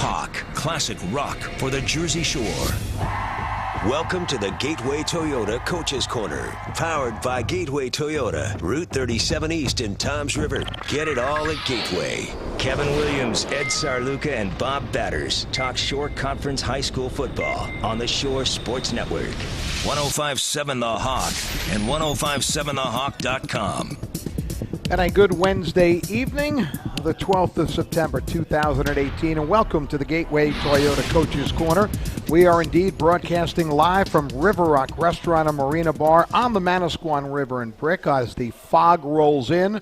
Hawk, classic rock for the Jersey Shore. Welcome to the Gateway Toyota Coaches Corner, powered by Gateway Toyota, Route 37 East in Toms River. Get it all at Gateway. Kevin Williams, Ed Sarluca, and Bob Batters talk Shore Conference High School football on the Shore Sports Network. 105.7 The Hawk and 105.7thehawk.com. And a good Wednesday evening, the 12th of September, 2018, and welcome to the Gateway Toyota Coaches Corner. We are indeed broadcasting live from River Rock Restaurant and Marina Bar on the Manasquan River in Brick as the fog rolls in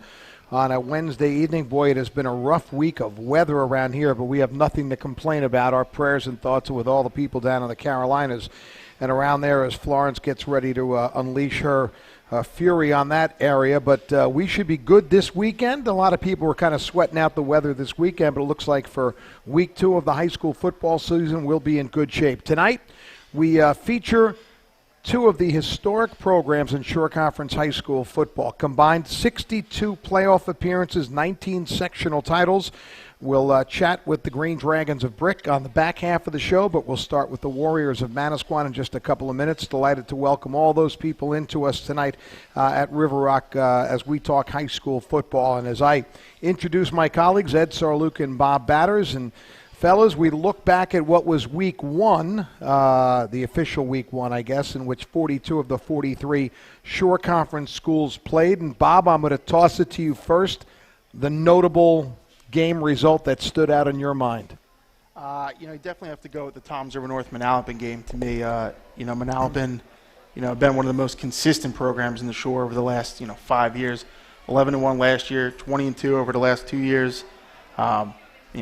on a Wednesday evening. Boy, it has been a rough week of weather around here, but we have nothing to complain about. Our prayers and thoughts are with all the people down in the Carolinas and around there as Florence gets ready to unleash her fury on that area, but we should be good this weekend. A lot of people were kind of sweating out the weather this weekend, but it looks like for week 2 of the high school football season, we'll be in good shape. Tonight, we feature 2 of the historic programs in Shore Conference High School football. Combined 62 playoff appearances, 19 sectional titles. We'll chat with the Green Dragons of Brick on the back half of the show, but we'll start with the Warriors of Manasquan in just a couple of minutes. Delighted to welcome all those people into us tonight at River Rock as we talk high school football. And as I introduce my colleagues, Ed Sarluca and Bob Batters, and fellas, we look back at what was week 1, the official week 1, I guess, in which 42 of the 43 Shore Conference schools played. And Bob, I'm going to toss it to you first. The notable game result that stood out in your mind? You definitely have to go with the Toms River North Manalapan game. To me, Manalapan, been one of the most consistent programs in the Shore over the last, 5 years. 11-1 last year, 20-2 over the last 2 years.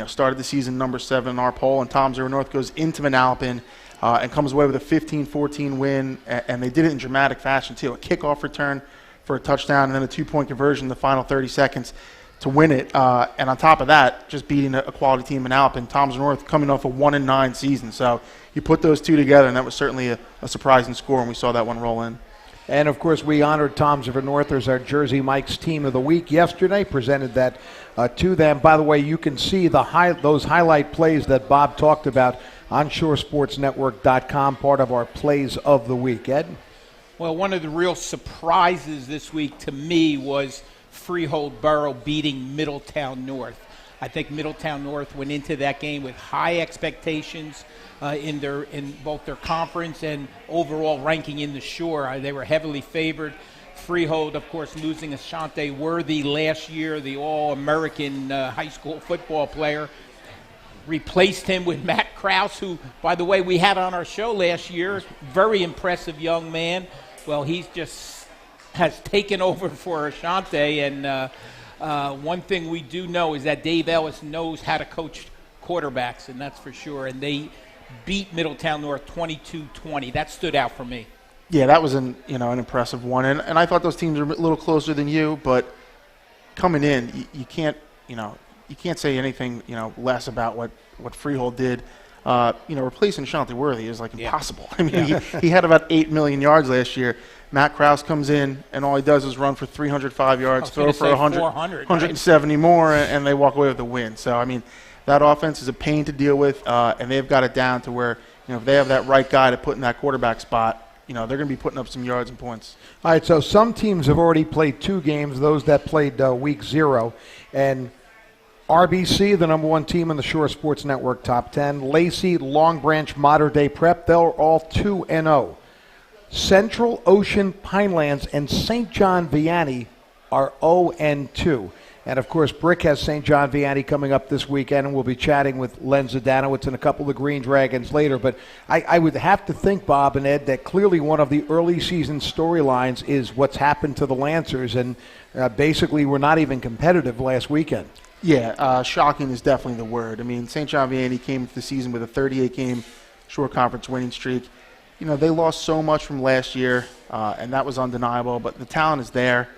Started the season number 7 in our poll, and Toms River North goes into Manalapan and comes away with a 15-14 win, and they did it in dramatic fashion too. A kickoff return for a touchdown, and then a 2-point conversion in the final 30 seconds to win it, and on top of that, just beating a quality team in Alpin. Toms North coming off a 1-9 season, so you put those 2 together, and that was certainly a surprising score when we saw that one roll in. And of course, we honored Toms River North as our Jersey Mike's Team of the Week yesterday. Presented that to them. By the way, you can see those highlight plays that Bob talked about on ShoreSportsNetwork.com, part of our plays of the week. Ed? Well, one of the real surprises this week to me was Freehold Borough beating Middletown North. I think Middletown North went into that game with high expectations in both their conference and overall ranking in the Shore. They were heavily favored. Freehold, of course, losing Ashante Worthy last year, the All-American high school football player. Replaced him with Matt Krause, who, by the way, we had on our show last year. Very impressive young man. Well, he's just has taken over for Ashante, and one thing we do know is that Dave Ellis knows how to coach quarterbacks, and that's for sure. And they beat Middletown North 22-20. That stood out for me. Yeah, that was an impressive one, and I thought those teams were a little closer than you, but coming in, you can't say anything less about what Freehold did. Replacing Ashante Worthy is impossible. Yeah. I mean, he had about 8 million yards last year. Matt Krause comes in, and all he does is run for 305 yards, throw for 170 right? more, and they walk away with the win. So, I mean, that offense is a pain to deal with, and they've got it down to where, if they have that right guy to put in that quarterback spot, they're going to be putting up some yards and points. All right, so some teams have already played 2 games, those that played week 0, and RBC, the number 1 team in the Shore Sports Network top 10. Lacey, Long Branch, Mater Dei Prep, they're all 2-0. Central Ocean, Pinelands, and St. John Vianney are 0-2. And, of course, Brick has St. John Vianney coming up this weekend, and we'll be chatting with Len Zadanowitz and a couple of the Green Dragons later. But I would have to think, Bob and Ed, that clearly one of the early season storylines is what's happened to the Lancers, and basically were not even competitive last weekend. Yeah, shocking is definitely the word. I mean, St. John Vianney came into the season with a 38-game Shore Conference winning streak. They lost so much from last year, and that was undeniable, but the talent is there.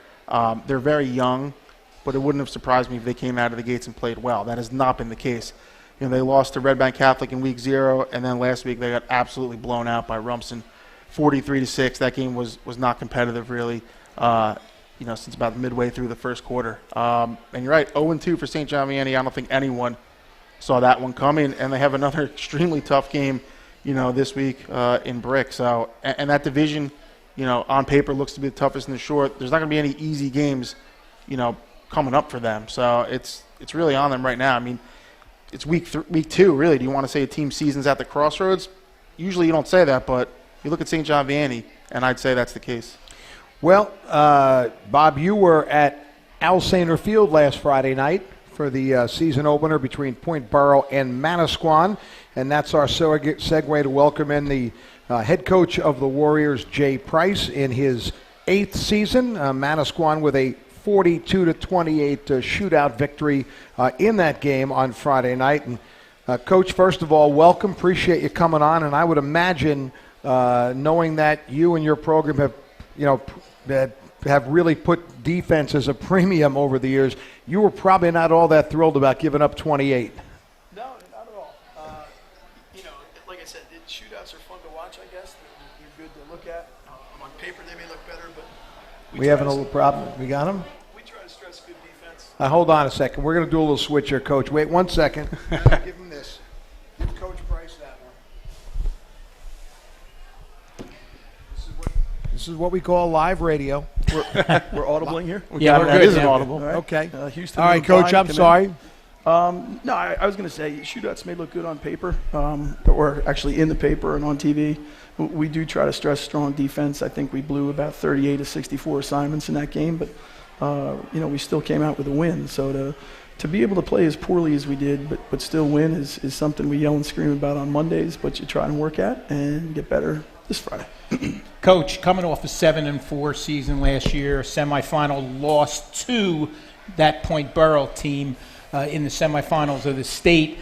They're very young, but it wouldn't have surprised me if they came out of the gates and played well. That has not been the case. They lost to Red Bank Catholic in week 0, and then last week they got absolutely blown out by Rumson, 43-6. That game was not competitive, really. Since about midway through the first quarter. And you're right, 0-2 for St. John Vianney. I don't think anyone saw that one coming, and they have another extremely tough game, this week in Brick. So, and that division, on paper looks to be the toughest in the Shore. There's not going to be any easy games, coming up for them. So it's really on them right now. I mean, it's week 2, really. Do you want to say a team season's at the crossroads? Usually you don't say that, but you look at St. John Vianney, and I'd say that's the case. Well, Bob, you were at Al Sainer Field last Friday night for the season opener between Point Borough and Manasquan, and that's our segue to welcome in the head coach of the Warriors, Jay Price, in his 8th season. Manasquan with a 42-28 shootout victory in that game on Friday night. And Coach, first of all, welcome. Appreciate you coming on. And I would imagine, knowing that you and your program have really put defense as a premium over the years, you were probably not all that thrilled about giving up 28. No, not at all. Like I said, shootouts are fun to watch, I guess. They're good to look at. On paper, they may look better, but we having a little problem. We got them? We try to stress good defense. Hold on a second. We're going to do a little switch here, Coach. Wait 1 second. Give him this. Give Coach Price that one. This is what we call live radio. We're audibling here? Yeah, we're That good. is an Yeah. audible. All right. Okay. Houston. All right, Coach, I'm sorry. No, I was going to say shootouts may look good on paper, or actually in the paper and on TV. We do try to stress strong defense. I think we blew about 38 of 64 assignments in that game, but we still came out with a win. So to be able to play as poorly as we did, but still win is something we yell and scream about on Mondays, but you try and work at and get better this Friday. Coach, coming off a 7-4 season last year, semifinal loss to that Point Borough team in the semifinals of the state.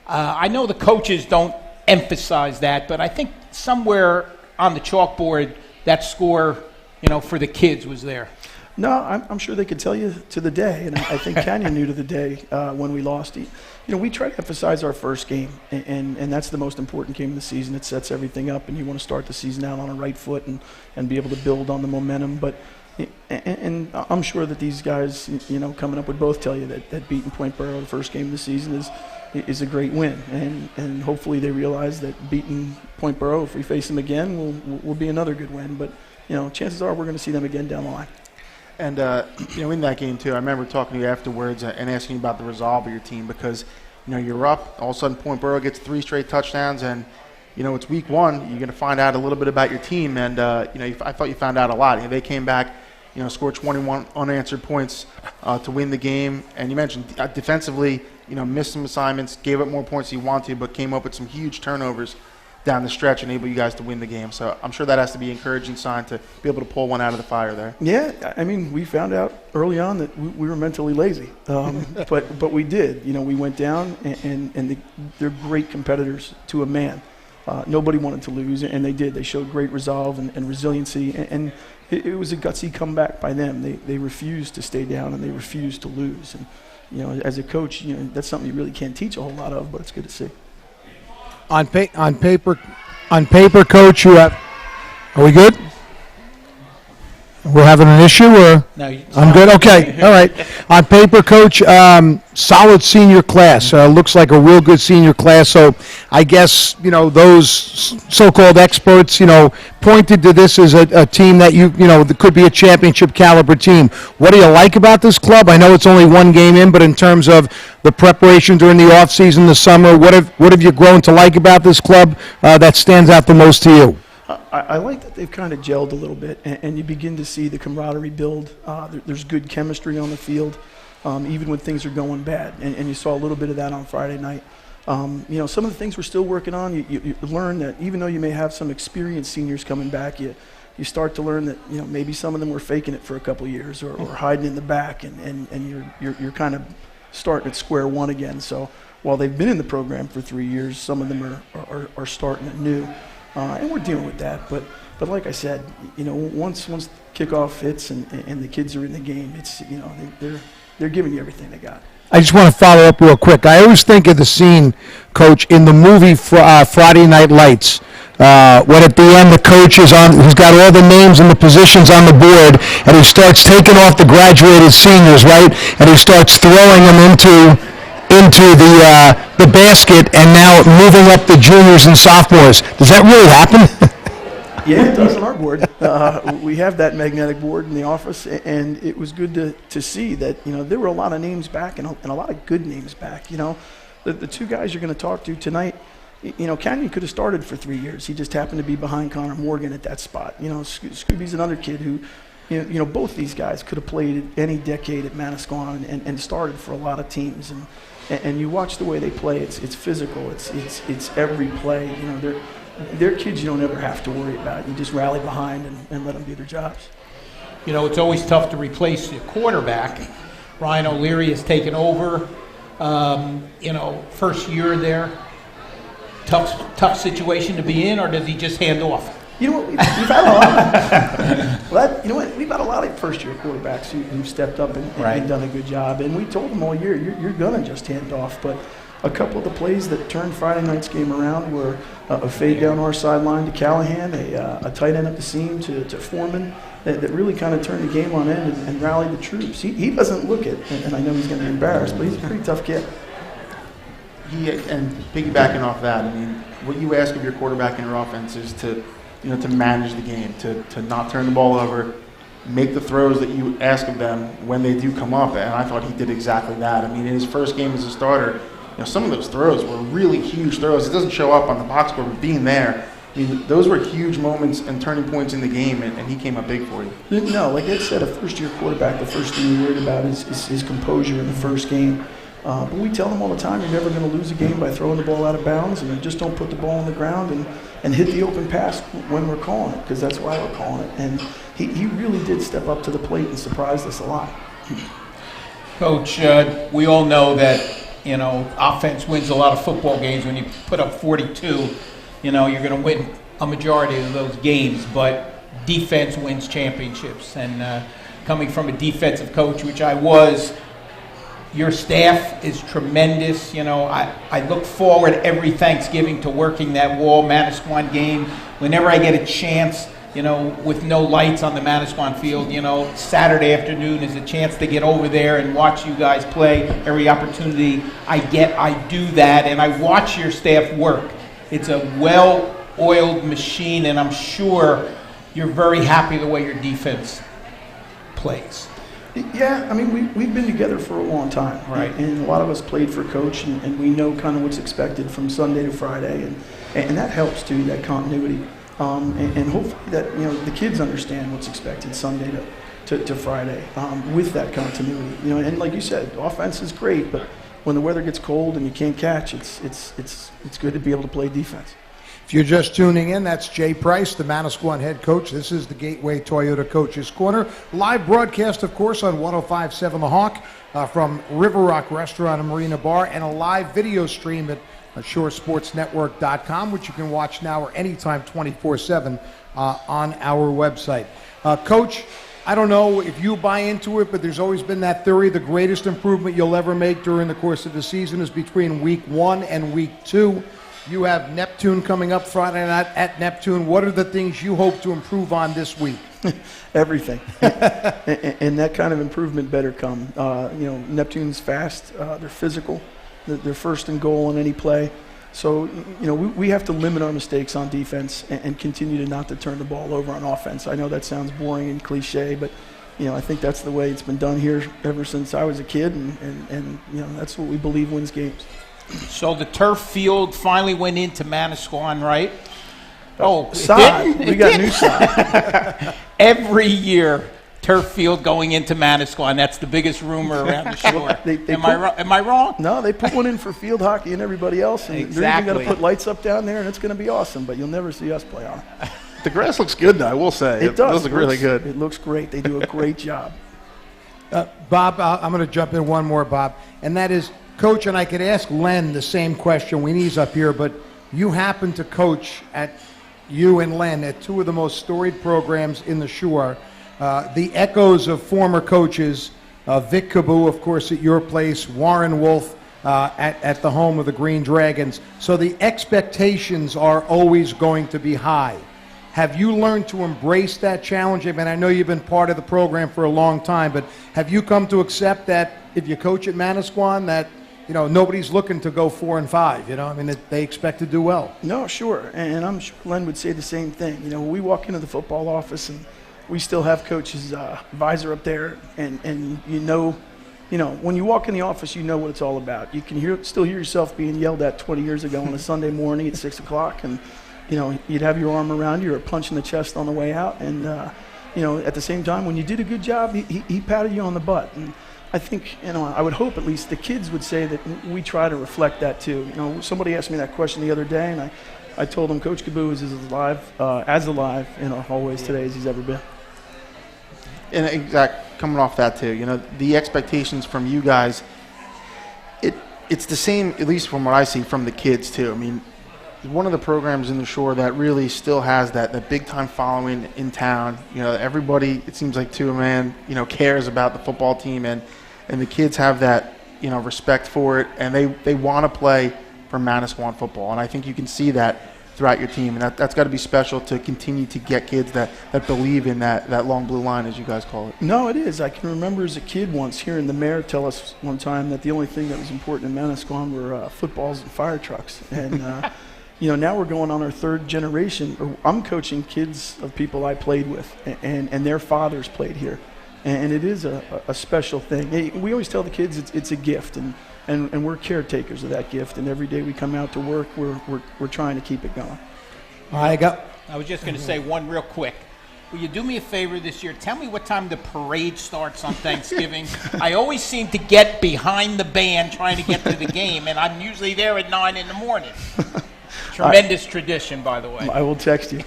I know the coaches don't emphasize that, but I think somewhere on the chalkboard that score, for the kids was there. No, I'm sure they could tell you to the day, and I think Canyon knew to the day when we lost. We try to emphasize our first game, and that's the most important game of the season. It sets everything up, and you want to start the season out on a right foot and be able to build on the momentum. But and I'm sure that these guys, coming up would both tell you that beating Point Borough the first game of the season is a great win, and hopefully they realize that beating Point Borough, if we face them again, will be another good win. But chances are we're going to see them again down the line. And, in that game, too, I remember talking to you afterwards and asking you about the resolve of your team because, you're up. All of a sudden, Point Borough gets 3 straight touchdowns, and, it's week 1. You're going to find out a little bit about your team. And, I thought you found out a lot. They came back, scored 21 unanswered points to win the game. And you mentioned defensively, missed some assignments, gave up more points than you wanted, but came up with some huge turnovers down the stretch and enable you guys to win the game. So I'm sure that has to be an encouraging sign to be able to pull one out of the fire there. Yeah, I mean, we found out early on that we were mentally lazy, but we did. We went down, and they're great competitors to a man. Nobody wanted to lose, and they did. They showed great resolve and resiliency, and it was a gutsy comeback by them. They refused to stay down, and they refused to lose. And as a coach, that's something you really can't teach a whole lot of, but it's good to see. On paper, Coach, you have. Are we good? We're having an issue, or No, I'm good. Okay, all right. On paper, Coach, solid senior class. Looks like a real good senior class. So, I guess those so-called experts, pointed to this as a team that that could be a championship caliber team. What do you like about this club? I know it's only one game in, but in terms of the preparation during the off season, the summer, what have you grown to like about this club that stands out the most to you? I like that they've kind of gelled a little bit, and you begin to see the camaraderie build. There's good chemistry on the field, even when things are going bad, and you saw a little bit of that on Friday night. Some of the things we're still working on, you learn that even though you may have some experienced seniors coming back, you start to learn that maybe some of them were faking it for a couple of years or hiding in the back, and you're kind of starting at square one again. So while they've been in the program for 3 years, some of them are starting anew. And we're dealing with that, but like I said, once kickoff hits and the kids are in the game, it's they're giving you everything they got. I just want to follow up real quick. I always think of the scene, Coach, in the movie Friday Night Lights, when at the end the coach he's got all the names and the positions on the board, and he starts taking off the graduated seniors, right? And he starts throwing them into the basket and now moving up the juniors and sophomores. Does that really happen? Yeah, it does on our board. We have that magnetic board in the office, and it was good to see that, there were a lot of names back and a lot of good names back. The two guys you're going to talk to tonight, Canyon could have started for 3 years. He just happened to be behind Connor Morgan at that spot. Scooby's another kid who, both these guys could have played any decade at Manasquan and started for a lot of teams. And you watch the way they play. It's physical. It's every play. They're kids you don't ever have to worry about. You just rally behind and let them do their jobs. It's always tough to replace your quarterback. Ryan O'Leary has taken over. First year there. Tough situation to be in, or does he just hand off? We've had a lot. We've had a lot of first-year quarterbacks who've stepped up and done a good job. And we told them all year, you're gonna just hand off. But a couple of the plays that turned Friday night's game around were a fade down our sideline to Callahan, a tight end up the seam to Foreman that really kind of turned the game on end and rallied the troops. He doesn't look it, and I know he's going to be embarrassed, but he's a pretty tough kid. And piggybacking off that, what you ask of your quarterback in your offense is to manage the game, to not turn the ball over, make the throws that you ask of them when they do come up. And I thought he did exactly that. In his first game as a starter, some of those throws were really huge throws. It doesn't show up on the box score, but being there, those were huge moments and turning points in the game, and he came up big for you. No, like I said, a first-year quarterback, the first thing you're worried about is his composure in the first game. But we tell them all the time, you're never going to lose a game by throwing the ball out of bounds, and just don't put the ball on the ground and hit the open pass when we're calling it, because that's why we're calling it. And he really did step up to the plate and surprised us a lot. Coach, we all know that offense wins a lot of football games. When you put up 42, you're going to win a majority of those games, but defense wins championships. And coming from a defensive coach, which I was, your staff is tremendous. I look forward every Thanksgiving to working that Wall Manasquan game. Whenever I get a chance, with no lights on the Manasquan field, Saturday afternoon is a chance to get over there and watch you guys play. Every opportunity I get, I do that, and I watch your staff work. It's a well-oiled machine, and I'm sure you're very happy the way your defense plays. Yeah, we've been together for a long time, right? And a lot of us played for Coach, and we know kind of what's expected from Sunday to Friday, and that helps too, that continuity. And hopefully that the kids understand what's expected Sunday to Friday with that continuity. And like you said, offense is great, but when the weather gets cold and you can't catch, it's good to be able to play defense. If you're just tuning in, that's Jay Price, the Manasquan head coach. This is the Gateway Toyota Coaches Corner. Live broadcast, of course, on 105.7 The Hawk from River Rock Restaurant and Marina Bar, and a live video stream at ShoreSportsNetwork.com, which you can watch now or anytime 24/7 on our website. Coach, I don't know if you buy into it, but there's always been that theory the greatest improvement you'll ever make during the course of the season is between week 1 and week 2. You have Neptune coming up Friday night at Neptune. What are the things you hope to improve on this week? Everything. And that kind of improvement better come. Neptune's fast. They're physical. They're first and goal on any play. So, we have to limit our mistakes on defense and continue to not to turn the ball over on offense. I know that sounds boring and cliche, but, I think that's the way it's been done here ever since I was a kid, and that's what we believe wins games. So the turf field finally went into Manasquan, right? Oh, sod. We got new sod. Every year, turf field going into Manasquan. That's the biggest rumor around the shore. Am I wrong? No, they put one in for field hockey and everybody else. And exactly. They're even going to put lights up down there, and it's going to be awesome, but you'll never see us play on it. The grass looks good, though, I will say. It does. It looks really good. It looks great. They do a great job. Bob, I'm going to jump in one more, Bob, and that is, Coach, and I could ask Len the same question when he's up here, but you happen to coach you and Len at two of the most storied programs in the Shore. The echoes of former coaches, Vic Caboo, of course, at your place, Warren Wolf at the home of the Green Dragons. So the expectations are always going to be high. Have you learned to embrace that challenge? I mean, I know you've been part of the program for a long time, but have you come to accept that if you coach at Manasquan, that nobody's looking to go 4-5. I mean, they expect to do well. No, sure, and I'm sure Len would say the same thing. We walk into the football office and we still have Coach's visor up there, and when you walk in the office, you know what it's all about. You can still hear yourself being yelled at 20 years ago on a Sunday morning at 6 o'clock, and you'd have your arm around you or a punch in the chest on the way out, and at the same time, when you did a good job, he patted you on the butt. And I think, I would hope at least the kids would say that we try to reflect that too. Somebody asked me that question the other day, and I told them Coach Kaboo is as alive in our hallways today as he's ever been. And coming off that too, the expectations from you guys, it's the same, at least from what I see, from the kids too. I mean, one of the programs in the Shore that really still has that big time following in town. Everybody, it seems like to a man, cares about the football team, and the kids have that, respect for it, and they want to play for Manasquan football. And I think you can see that throughout your team, and that's got to be special to continue to get kids that believe in that long blue line, as you guys call it. No, it is. I can remember as a kid once hearing the mayor tell us one time that the only thing that was important in Manasquan were footballs and fire trucks. And now we're going on our third generation. I'm coaching kids of people I played with, and their fathers played here, and it is a special thing. We always tell the kids it's a gift, and we're caretakers of that gift. And every day we come out to work, we're trying to keep it going. I was just going to say one real quick. Will you do me a favor this year? Tell me what time the parade starts on Thanksgiving. I always seem to get behind the band trying to get to the game, and I'm usually there at 9 in the morning. Tremendous tradition, by the way. I will text you.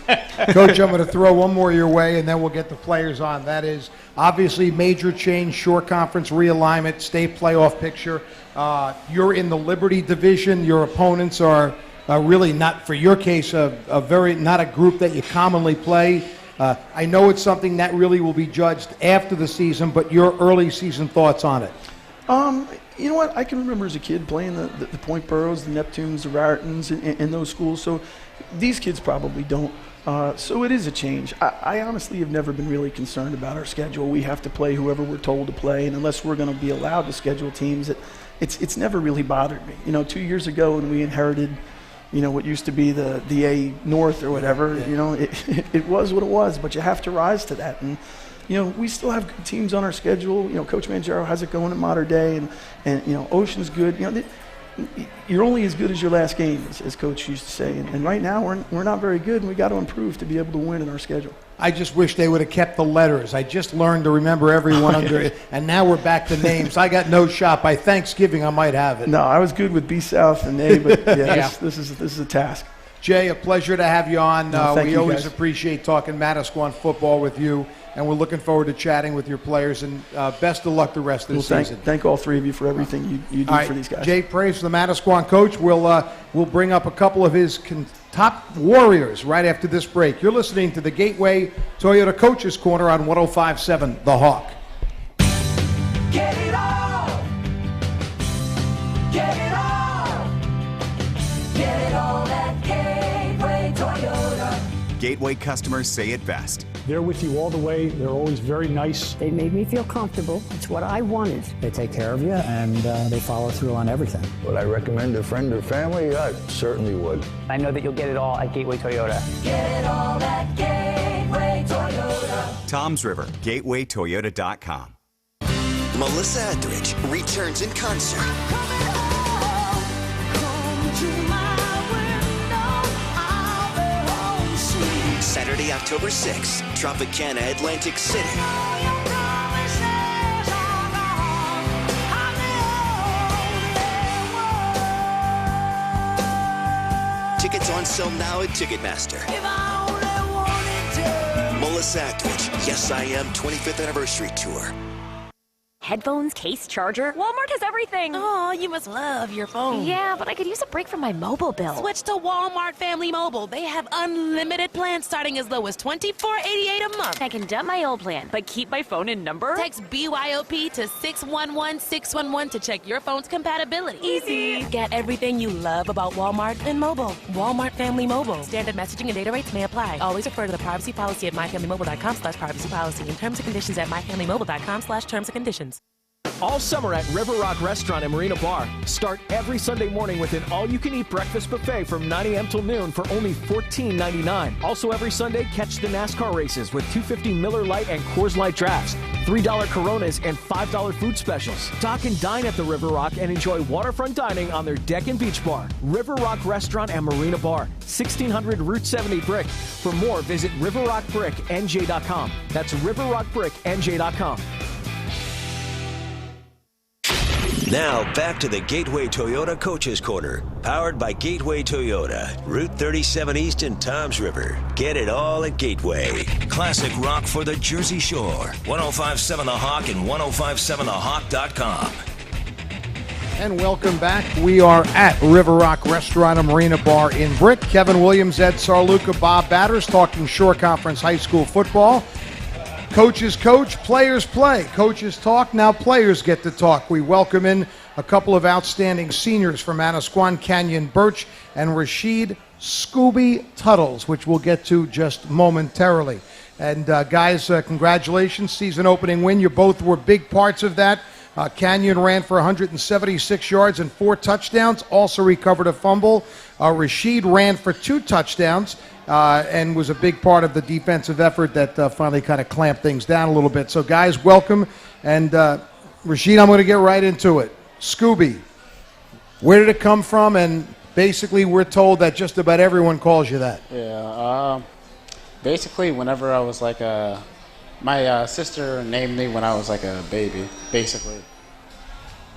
Coach, I'm going to throw one more your way, and then we'll get the players on. That is obviously major change, Shore Conference realignment, state playoff picture. You're in the Liberty division. Your opponents are really not, for your case, not a group that you commonly play. I know it's something that really will be judged after the season, but your early season thoughts on it? You know what? I can remember as a kid playing the Point Burrows, the Neptunes, the Rarittans in those schools. So these kids probably don't. So it is a change. I honestly have never been really concerned about our schedule. We have to play whoever we're told to play, and unless we're going to be allowed to schedule teams, it's never really bothered me. 2 years ago when we inherited, what used to be the A North or whatever, it was what it was, but you have to rise to that. And we still have good teams on our schedule. Coach Mangiaro has it going at Modern Day, and Ocean's good. You're only as good as your last game, as Coach used to say. And right now, we're not very good, and we got to improve to be able to win in our schedule. I just wish they would have kept the letters. I just learned to remember everyone under it, and now we're back to names. I got no shot. By Thanksgiving, I might have it. No, I was good with B South and A, but this is a task. Jay, a pleasure to have you on. Thank we you, always guys. appreciate talking Manasquan football with you, and we're looking forward to chatting with your players, and best of luck the rest of the season. Thank all three of you for everything you do for these guys. Jay Praise, the Manasquan coach. We'll bring up a couple of his top warriors right after this break. You're listening to the Gateway Toyota Coaches Corner on 105.7 The Hawk. Get it all. Get it all. Get it all at Gateway Toyota. Gateway customers say it best. They're with you all the way. They're always very nice. They made me feel comfortable. It's what I wanted. They take care of you, and they follow through on everything. Would I recommend a friend or family? I certainly would. I know that you'll get it all at Gateway Toyota. Get it all at Gateway Toyota. Toms River, gatewaytoyota.com. Melissa Etheridge returns in concert. Saturday, October 6th, Tropicana, Atlantic City. Tickets on sale now at Ticketmaster. Melissa Etheridge, Yes I Am 25th Anniversary Tour. Headphones, case, charger. Walmart has everything. Oh, you must love your phone. Yeah, but I could use a break from my mobile bill. Switch to Walmart Family Mobile. They have unlimited plans starting as low as $24.88 a month. I can dump my old plan, but keep my phone and number? Text BYOP to 611-611 to check your phone's compatibility. Easy. Get everything you love about Walmart and mobile. Walmart Family Mobile. Standard messaging and data rates may apply. Always refer to the privacy policy at myfamilymobile.com/privacy policy and terms and conditions at myfamilymobile.com/terms and conditions. all summer at River Rock Restaurant and Marina Bar. Start every Sunday morning with an all-you-can-eat breakfast buffet from 9 a.m. till noon for only $14.99. Also every Sunday, catch the NASCAR races with $2.50 Miller Lite and Coors Light drafts, $3 Coronas, and $5 food specials. Dock and dine at the River Rock and enjoy waterfront dining on their deck and beach bar. River Rock Restaurant and Marina Bar, 1600 Route 70 Brick. For more, visit riverrockbricknj.com. That's riverrockbricknj.com. Now back to the Gateway Toyota Coaches Corner, powered by Gateway Toyota, Route 37 East in Toms River. Get it all at Gateway. Classic rock for the Jersey Shore. 105.7 The Hawk and 105.7thehawk.com. And welcome back. We are at River Rock Restaurant and Marina Bar in Brick. Kevin Williams, Ed Sarluca, Bob Batters talking Shore Conference High School football. Coaches coach, players play. Coaches talk, now players get to talk. We welcome in a couple of outstanding seniors from Manasquan, Canyon Birch, and Rashid Scooby Tuttles, which we'll get to just momentarily. And guys, congratulations, season opening win. You both were big parts of that. Canyon ran for 176 yards and 4 touchdowns, also recovered a fumble. Rashid ran for 2 touchdowns. And was a big part of the defensive effort that finally kind of clamped things down a little bit. So, guys, welcome. And, Rashid, I'm going to get right into it. Scooby, where did it come from? And basically we're told that just about everyone calls you that. Yeah, basically whenever I was like my sister named me when I was like a baby, basically.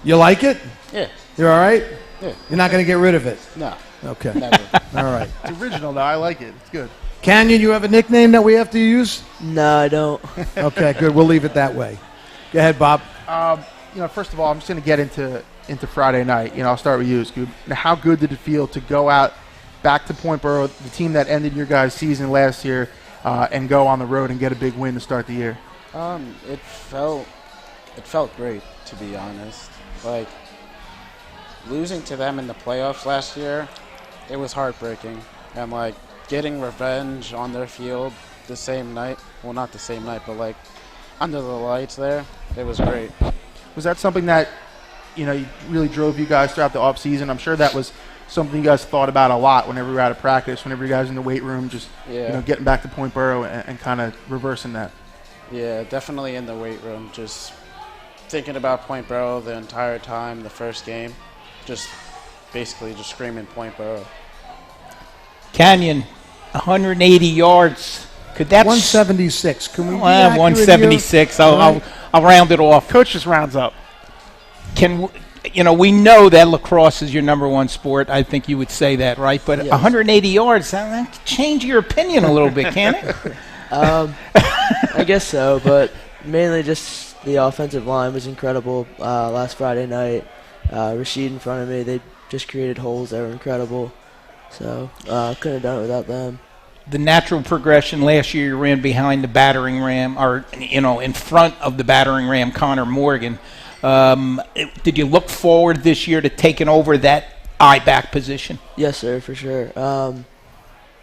You like it? Yeah. You're all right? Yeah. You're not going to get rid of it? No. Okay. Never. All right. It's original, though. I like it. It's good. Canyon, you have a nickname that we have to use? No, I don't. Okay, good. We'll leave it that way. Go ahead, Bob. First of all, I'm just going to get into Friday night. I'll start with you, Scoob. Now, how good did it feel to go out back to Point Borough, the team that ended your guys' season last year, and go on the road and get a big win to start the year? It felt great, to be honest. Like, losing to them in the playoffs last year, it was heartbreaking. And, like, getting revenge on their field the same night, well, not the same night, but, like, under the lights there, it was great. Was that something that, really drove you guys throughout the offseason? I'm sure that was something you guys thought about a lot whenever you were out of practice, whenever you guys in the weight room, just, getting back to Point Borough and kind of reversing that. Yeah, definitely in the weight room, just thinking about Point Borough the entire time, the first game, just basically just screaming Point Borough. Canyon, 180 yards. Could that 176? Can we? Well, 176. I'll round it off. Coach just rounds up. We know that lacrosse is your number one sport. I think you would say that, right? But yes. 180 yards, that change your opinion a little bit, can it? I guess so, but mainly just the offensive line was incredible last Friday night. Rashid in front of me, they just created holes that were incredible. So couldn't have done it without them. The natural progression last year, you ran behind the battering ram, or in front of the battering ram, Connor Morgan. Did you look forward this year to taking over that I-back position? Yes, sir, for sure. That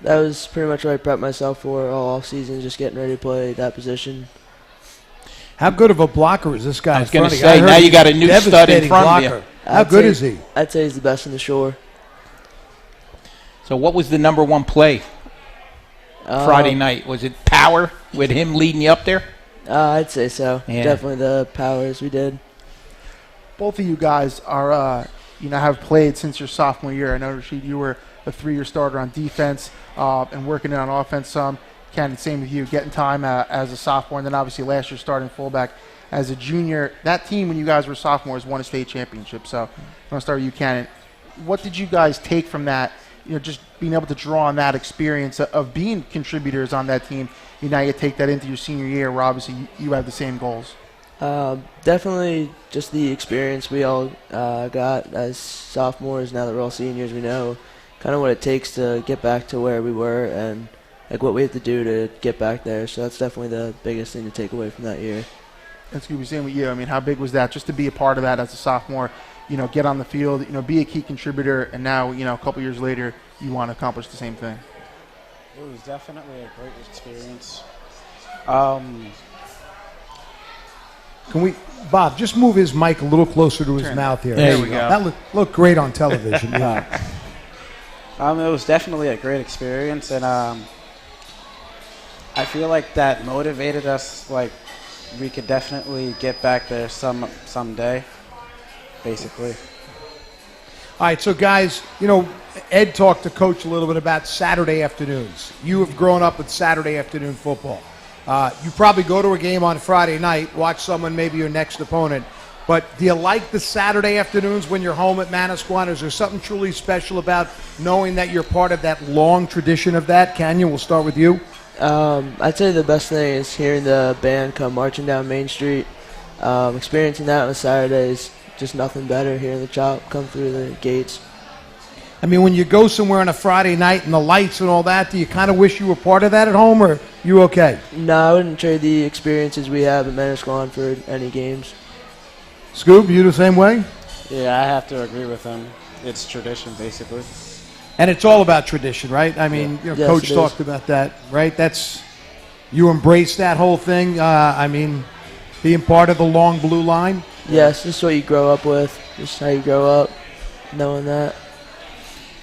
was pretty much what I prepped myself for all offseason, just getting ready to play that position. How good of a blocker is this guy? I was going to say, now you got a new stud in front of you. How good is he? I'd say he's the best in the Shore. So what was the number one play Friday night? Was it power with him leading you up there? I'd say so. Yeah. Definitely the powers we did. Both of you guys are, have played since your sophomore year. I know, Rashid, you were a 3-year starter on defense and working in on offense some. Ken, same with you, getting time as a sophomore, and then obviously last year starting fullback as a junior. That team, when you guys were sophomores, won a state championship. So I'm going to start with you, Ken. What did you guys take from that, just being able to draw on that experience of being contributors on that team? Now you take that into your senior year where obviously you have the same goals. Definitely just the experience we all got as sophomores. Now that we're all seniors, we know kind of what it takes to get back to where we were and like what we have to do to get back there. So that's definitely the biggest thing to take away from that year. That's going to be the same with you. I mean, how big was that just to be a part of that as a sophomore, get on the field, be a key contributor, and now, a couple years later, you want to accomplish the same thing? It was definitely a great experience. Can we, Bob, just move his mic a little closer to his mouth here. There we go. That looked great on television. Yeah. It was definitely a great experience, and I feel like that motivated us. Like, we could definitely get back there someday, basically. All right, so guys, Ed talked to Coach a little bit about Saturday afternoons. You have grown up with Saturday afternoon football. You probably go to a game on Friday night, watch someone, maybe your next opponent. But do you like the Saturday afternoons when you're home at Manasquan? Is there something truly special about knowing that you're part of that long tradition of that? Canyon, we'll start with you. I'd say the best thing is hearing the band come marching down Main Street. Experiencing that on a Saturday is just nothing better, hearing the chop come through the gates. I mean, when you go somewhere on a Friday night and the lights and all that, do you kind of wish you were part of that at home, or you okay? No, I wouldn't trade the experiences we have at Manasquan for any games. Scoob, you the same way? Yeah, I have to agree with him. It's tradition, basically. And it's all about tradition, right? I mean, Yes, Coach it talked about that, right? You embrace that whole thing. I mean, being part of the long blue line. Yes, this is what you grow up with. This is how you grow up, knowing that.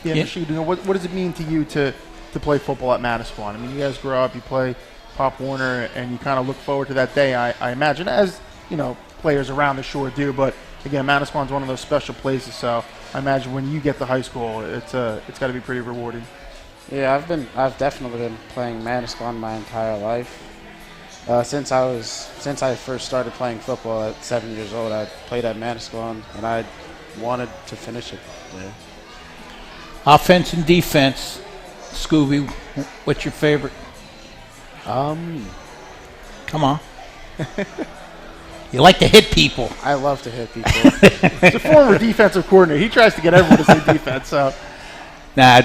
Yeah, Rashid, what does it mean to you to play football at Manasquan? I mean, you guys grow up, you play Pop Warner, and you kind of look forward to that day, I imagine, as, players around the shore do. But, again, Manasquan's one of those special places, so I imagine when you get to high school, it's got to be pretty rewarding. Yeah, I've definitely been playing Manasquan my entire life. Since I first started playing football at 7 years old, I played at Manasquan, and I wanted to finish it there. Offense and defense. Scooby, what's your favorite? Come on. You like to hit people. I love to hit people. He's a former defensive coordinator. He tries to get everyone to say defense, so... Nah,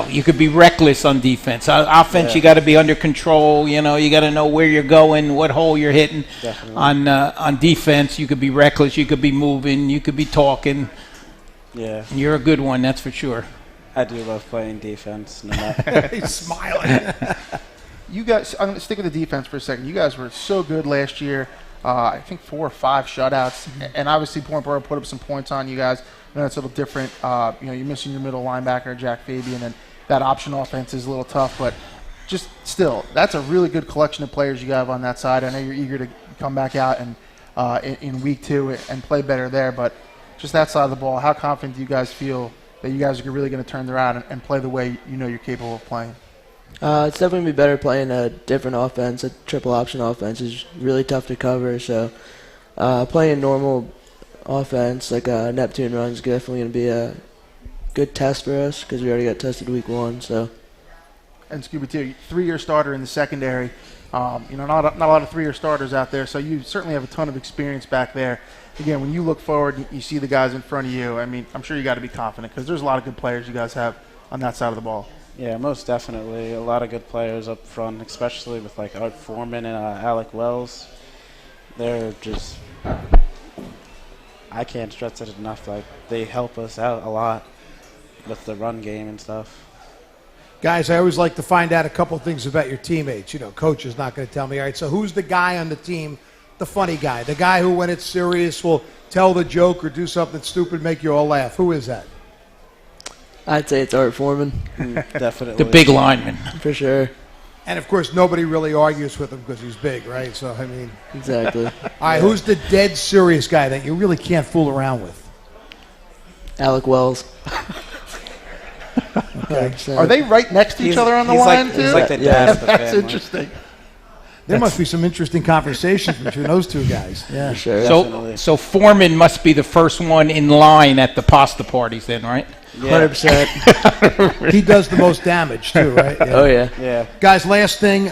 you could be reckless on defense. Offense, you got to be under control. You got to know where you're going, what hole you're hitting. Definitely. On defense, you could be reckless, you could be moving, you could be talking. Yeah. You're a good one, that's for sure. I do love playing defense. He's smiling. You guys, I'm going to stick with the defense for a second. You guys were so good last year. I think 4 or 5 shutouts, and obviously Point Borough put up some points on you guys. I know it's a little different. You're missing your middle linebacker, Jack Fabian, and that option offense is a little tough. But just still, that's a really good collection of players you have on that side. I know you're eager to come back out and in week 2 and play better there. But just that side of the ball, how confident do you guys feel that you guys are really going to turn around and play the way you're capable of playing? It's definitely going to be better playing a different offense. A triple option offense is really tough to cover. So playing normal offense like Neptune run is definitely going to be a good test for us because we already got tested week 1. So. And Scooby too, 3-year starter in the secondary. Not a lot of 3-year starters out there, so you certainly have a ton of experience back there. Again, when you look forward, you see the guys in front of you. I mean, I'm sure you got to be confident because there's a lot of good players you guys have on that side of the ball. Yeah, most definitely. A lot of good players up front, especially with like Art Foreman and Alec Wells. They're just, I can't stress it enough. Like, they help us out a lot with the run game and stuff. Guys, I always like to find out a couple things about your teammates. Coach is not going to tell me. All right, so who's the guy on the team, the funny guy, the guy who, when it's serious, will tell the joke or do something stupid, make you all laugh? Who is that? I'd say it's Art Foreman. Definitely. The big lineman. For sure. And, of course, nobody really argues with him because he's big, right? So, I mean. Exactly. All right, who's the dead serious guy that you really can't fool around with? Alec Wells. Okay. Are they right next to each other on the line, too? He's like the dad of the That's family. interesting. There must be some interesting conversations between those two guys. Yeah. For sure. So Foreman must be the first one in line at the pasta parties then, right? Yeah. 100%. He does the most damage, too, right? Yeah. Oh, yeah. Yeah. Guys, last thing.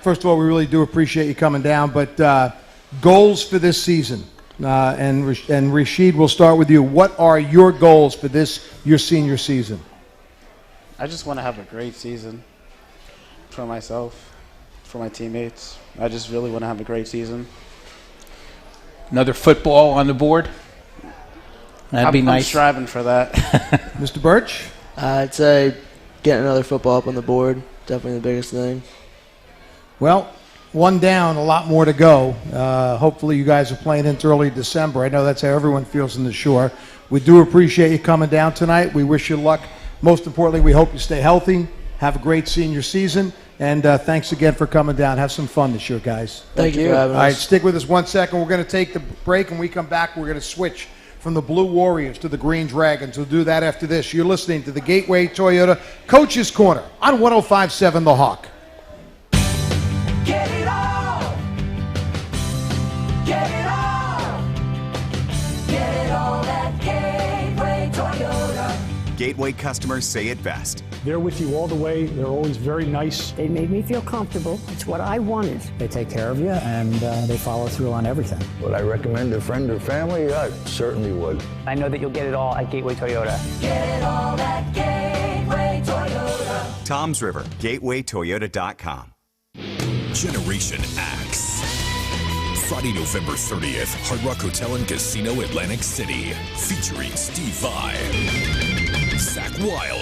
First of all, we really do appreciate you coming down. But goals for this season. And Rashid, we'll start with you. What are your goals for your senior season? I just want to have a great season for myself, for my teammates. I just really want to have a great season. Another football on the board? That'd be nice. I'm striving for that. Mr. Birch? I'd say getting another football up on the board, definitely the biggest thing. Well, one down, a lot more to go. Hopefully you guys are playing into early December. I know that's how everyone feels in the Shore. We do appreciate you coming down tonight. We wish you luck. Most importantly, we hope you stay healthy. Have a great senior season. And thanks again for coming down. Have some fun this year, guys. Thank you for having us. All right, stick with us 1 second. We're going to take the break. When we come back, we're going to switch from the Blue Warriors to the Green Dragons. We'll do that after this. You're listening to the Gateway Toyota Coach's Corner on 105.7 The Hawk. Get it all. Get it all. Get it all at Gateway Toyota. Gateway customers say it best. They're with you all the way. They're always very nice. They made me feel comfortable. It's what I wanted. They take care of you, and they follow through on everything. Would I recommend a friend or family? I certainly would. I know that you'll get it all at Gateway Toyota. Get it all at Gateway Toyota. Toms River, gatewaytoyota.com. Generation Axe. Friday, November 30th, Hard Rock Hotel and Casino, Atlantic City. Featuring Steve Vai, Zach Wilde,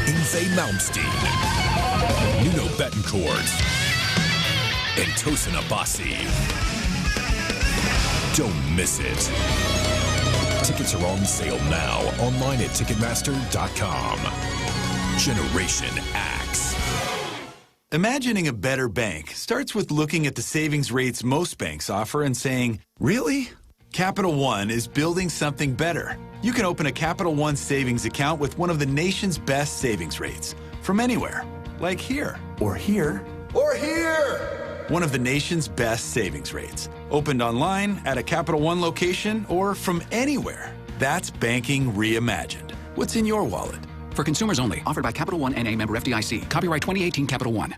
Yngwie Malmsteen, Nuno Betancourt, and Tosin Abasi. Don't miss it. Tickets are on sale now online at Ticketmaster.com. Generation Axe. Imagining a better bank starts with looking at the savings rates most banks offer and saying, really? Capital One is building something better. You can open a Capital One savings account with one of the nation's best savings rates from anywhere, like here, or here, or here. One of the nation's best savings rates. Opened online, at a Capital One location, or from anywhere. That's banking reimagined. What's in your wallet? For consumers only. Offered by Capital One N.A. member FDIC. Copyright 2018 Capital One.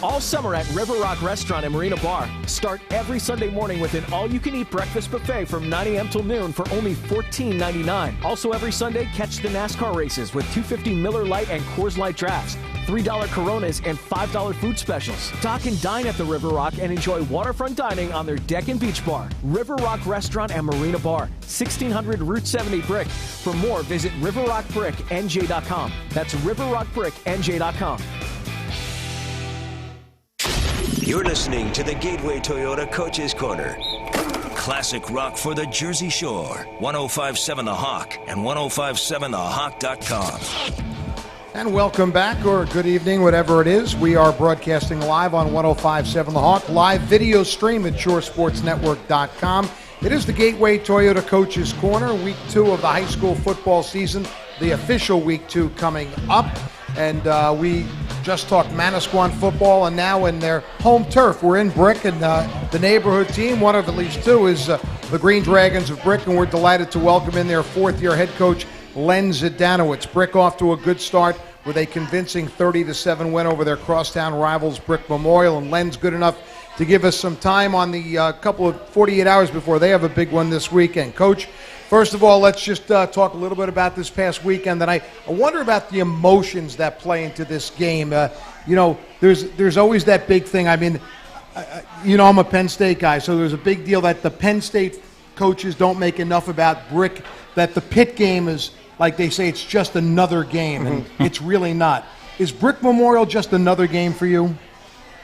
All summer at River Rock Restaurant and Marina Bar. Start every Sunday morning with an all-you-can-eat breakfast buffet from 9 a.m. till noon for only $14.99. Also every Sunday, catch the NASCAR races with $2.50 Miller Lite and Coors Light drafts, $3 Coronas, and $5 food specials. Dock and dine at the River Rock and enjoy waterfront dining on their deck and beach bar. River Rock Restaurant and Marina Bar, 1600 Route 70 Brick. For more, visit riverrockbricknj.com. That's riverrockbricknj.com. You're listening to the Gateway Toyota Coach's Corner. Classic rock for the Jersey Shore. 105.7 The Hawk and 105.7thehawk.com. And welcome back, or good evening, whatever it is. We are broadcasting live on 105.7 The Hawk. Live video stream at shoresportsnetwork.com. It is the Gateway Toyota Coach's Corner, week 2 of the high school football season. The official week 2 coming up. And we just talked Manasquan football, and now in their home turf. We're in Brick, and the neighborhood team, one of at least two, is the Green Dragons of Brick, and we're delighted to welcome in their fourth-year head coach, Len Zdanowicz. Brick off to a good start with a convincing 30-7 win over their crosstown rivals, Brick Memorial, and Len's good enough to give us some time on the couple of 48 hours before they have a big one this weekend. Coach, first of all, let's just talk a little bit about this past weekend. And I wonder about the emotions that play into this game. There's always that big thing. I mean, I'm a Penn State guy, so there's a big deal that the Penn State coaches don't make enough about Brick, that the Pitt game is, like they say, it's just another game, and it's really not. Is Brick Memorial just another game for you?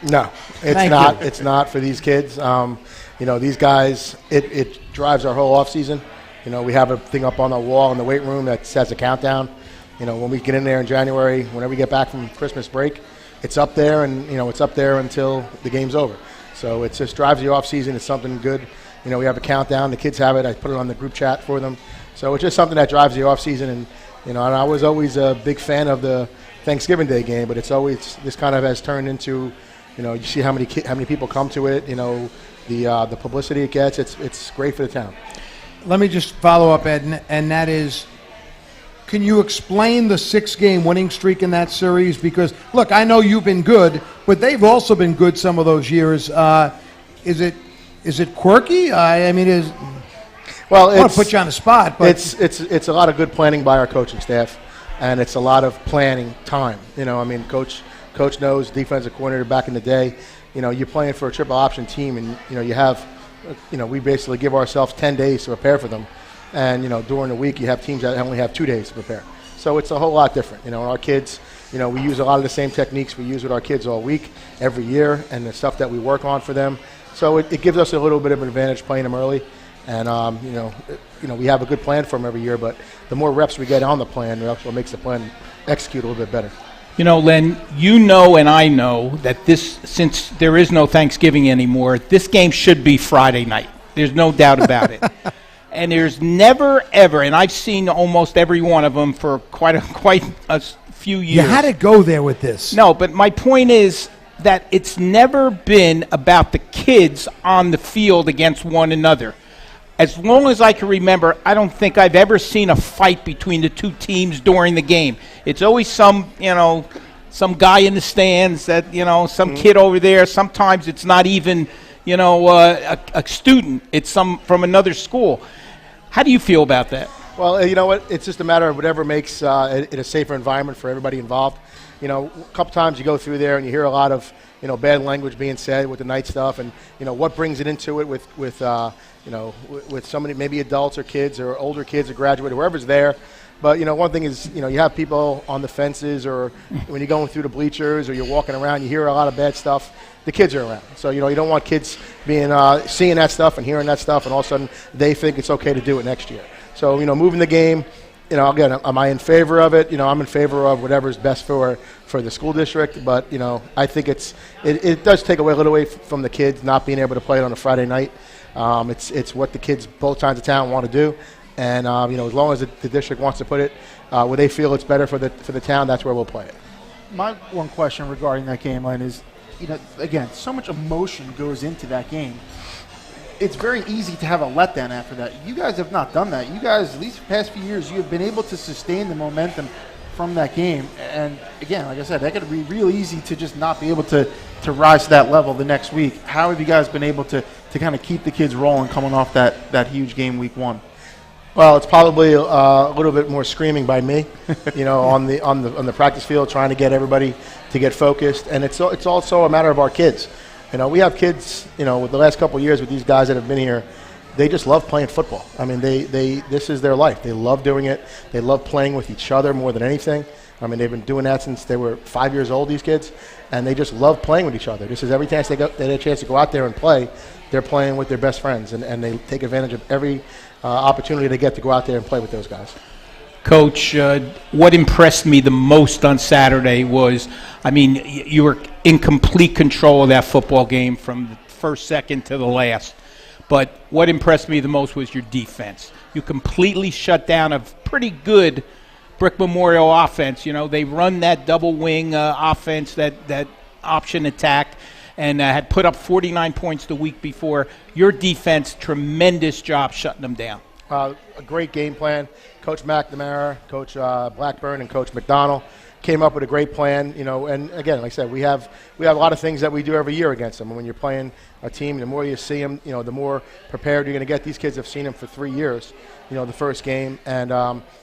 No, it's not. It's not for these kids. These guys, it drives our whole offseason. We have a thing up on the wall in the weight room that says a countdown. When we get in there in January, whenever we get back from Christmas break, it's up there, and, it's up there until the game's over. So it just drives the off season. It's something good. We have a countdown. The kids have it. I put it on the group chat for them. So it's just something that drives the off season. And, and I was always a big fan of the Thanksgiving Day game, but it's always, this kind of has turned into, you see how many people come to it, the publicity it gets. It's great for the town. Let me just follow up, Ed, and that is, can you explain the 6-game winning streak in that series? Because, look, I know you've been good, but they've also been good some of those years. Is it quirky? I don't want to put you on the spot, but it's a lot of good planning by our coaching staff, and it's a lot of planning time. Coach knows, defensive coordinator back in the day. You're playing for a triple option team, and you have. We basically give ourselves 10 days to prepare for them. And, during the week, you have teams that only have 2 days to prepare. So it's a whole lot different. Our kids, we use a lot of the same techniques we use with our kids all week, every year, and the stuff that we work on for them. So it gives us a little bit of an advantage playing them early. And, we have a good plan for them every year, but the more reps we get on the plan, it also makes the plan execute a little bit better. Len, and I know that since there is no Thanksgiving anymore, this game should be Friday night. There's no doubt about it. And there's never, ever, and I've seen almost every one of them for quite a few years. You had to go there with this. No, but my point is that it's never been about the kids on the field against one another. As long as I can remember, I don't think I've ever seen a fight between the two teams during the game. It's always some guy in the stands that, some kid over there. Sometimes it's not even, a student. It's some from another school. How do you feel about that? Well, you know what? It's just a matter of whatever makes it a safer environment for everybody involved. A couple times you go through there and you hear a lot of, bad language being said with the night stuff, and, what brings it into it with somebody, maybe adults or kids or older kids or graduates, whoever's there. But, one thing is, you have people on the fences, or when you're going through the bleachers or you're walking around, you hear a lot of bad stuff. The kids are around. So, you don't want kids being seeing that stuff and hearing that stuff, and all of a sudden they think it's okay to do it next year. So, moving the game, again, am I in favor of it? I'm in favor of whatever's best for the school district. But, I think it does take away a little way from the kids not being able to play it on a Friday night. It's what the kids both sides of town want to do. And, as long as the district wants to put it where they feel it's better for the town, that's where we'll play it. My one question regarding that game, Len, is, again, so much emotion goes into that game. It's very easy to have a letdown after that. You guys have not done that. You guys, at least the past few years, you have been able to sustain the momentum from that game. And, again, like I said, that could be real easy to just not be able to rise to that level the next week. How have you guys been able to kind of keep the kids rolling coming off that huge game week one? Well, it's probably a little bit more screaming by me, on the practice field, trying to get everybody to get focused, and it's also a matter of our kids. We have kids, with the last couple of years with these guys that have been here, they just love playing football. I mean, this is their life. They love doing it. They love playing with each other more than anything. I mean, they've been doing that since they were 5 years old, these kids, and they just love playing with each other. This is every chance they get a chance to go out there and play, they're playing with their best friends, and they take advantage of every opportunity they get to go out there and play with those guys. Coach, what impressed me the most on Saturday was, you were in complete control of that football game from the first second to the last. But what impressed me the most was your defense. You completely shut down a pretty good Brick Memorial offense. They run that double wing offense, that option attack, and had put up 49 points the week before. Your defense, tremendous job shutting them down. A great game plan. Coach McNamara, Coach Blackburn, and Coach McDonald came up with a great plan. And again, like I said, we have a lot of things that we do every year against them. And when you're playing a team, the more you see them, the more prepared you're going to get. These kids have seen them for 3 years, the first game, and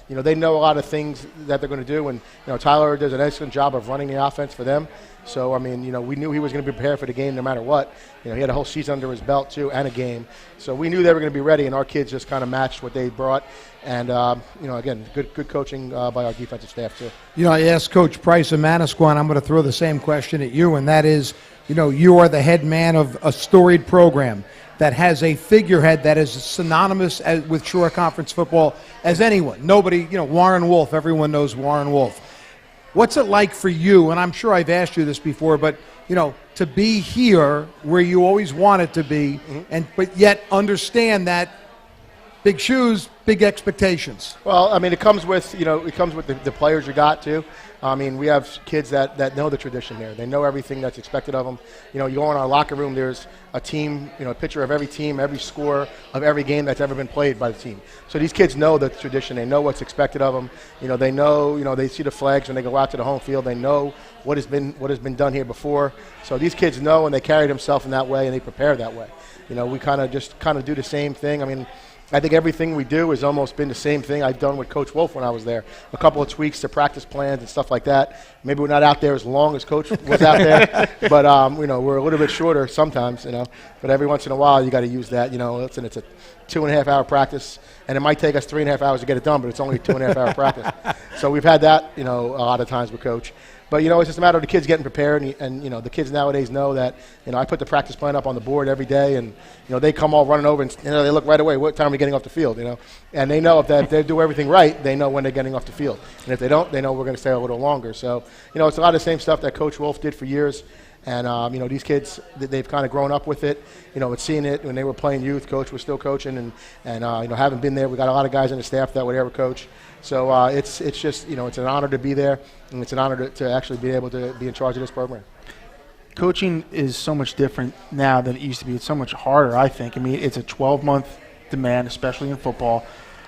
they know a lot of things that they're going to do. And Tyler does an excellent job of running the offense for them. So, we knew he was going to be prepared for the game no matter what. He had a whole season under his belt, too, and a game. So we knew they were going to be ready, and our kids just kind of matched what they brought. And, again, good coaching by our defensive staff, too. I asked Coach Price of Manasquan, I'm going to throw the same question at you, and that is, you are the head man of a storied program that has a figurehead that is synonymous with Shore Conference football as anyone. Nobody, Warren Wolf, everyone knows Warren Wolf. What's it like for you, and I'm sure I've asked you this before, but, to be here where you always wanted to be, but yet understand that big shoes, big expectations. Well, it comes with, the players you got, too. We have kids that know the tradition there. They know everything that's expected of them. You go in our locker room, there's a team, a picture of every team, every score of every game that's ever been played by the team. So these kids know the tradition. They know what's expected of them. They know, they see the flags when they go out to the home field. They know what has been done here before. So these kids know, and they carry themselves in that way, and they prepare that way. We kind of do the same thing. I think everything we do has almost been the same thing I've done with Coach Wolf when I was there. A couple of tweaks to practice plans and stuff like that. Maybe we're not out there as long as Coach was out there, but we're a little bit shorter sometimes. But every once in a while you got to use that. Listen, it's a 2.5 hour practice, and it might take us 3.5 hours to get it done, but it's only a 2.5 hour practice. So we've had that, a lot of times with Coach. But, it's just a matter of the kids getting prepared, and the kids nowadays know that, I put the practice plan up on the board every day, and, they come all running over, and, they look right away, what time are we getting off the field, And they know if they do everything right, they know when they're getting off the field. And if they don't, they know we're going to stay a little longer. So, it's a lot of the same stuff that Coach Wolf did for years. And, these kids, they've kind of grown up with it. It's seeing it when they were playing youth. Coach was still coaching, and haven't been there. We got a lot of guys on the staff that would ever coach. So it's just, it's an honor to be there, and it's an honor to actually be able to be in charge of this program. Coaching is so much different now than it used to be. It's so much harder, I think. I mean, it's a 12-month demand, especially in football,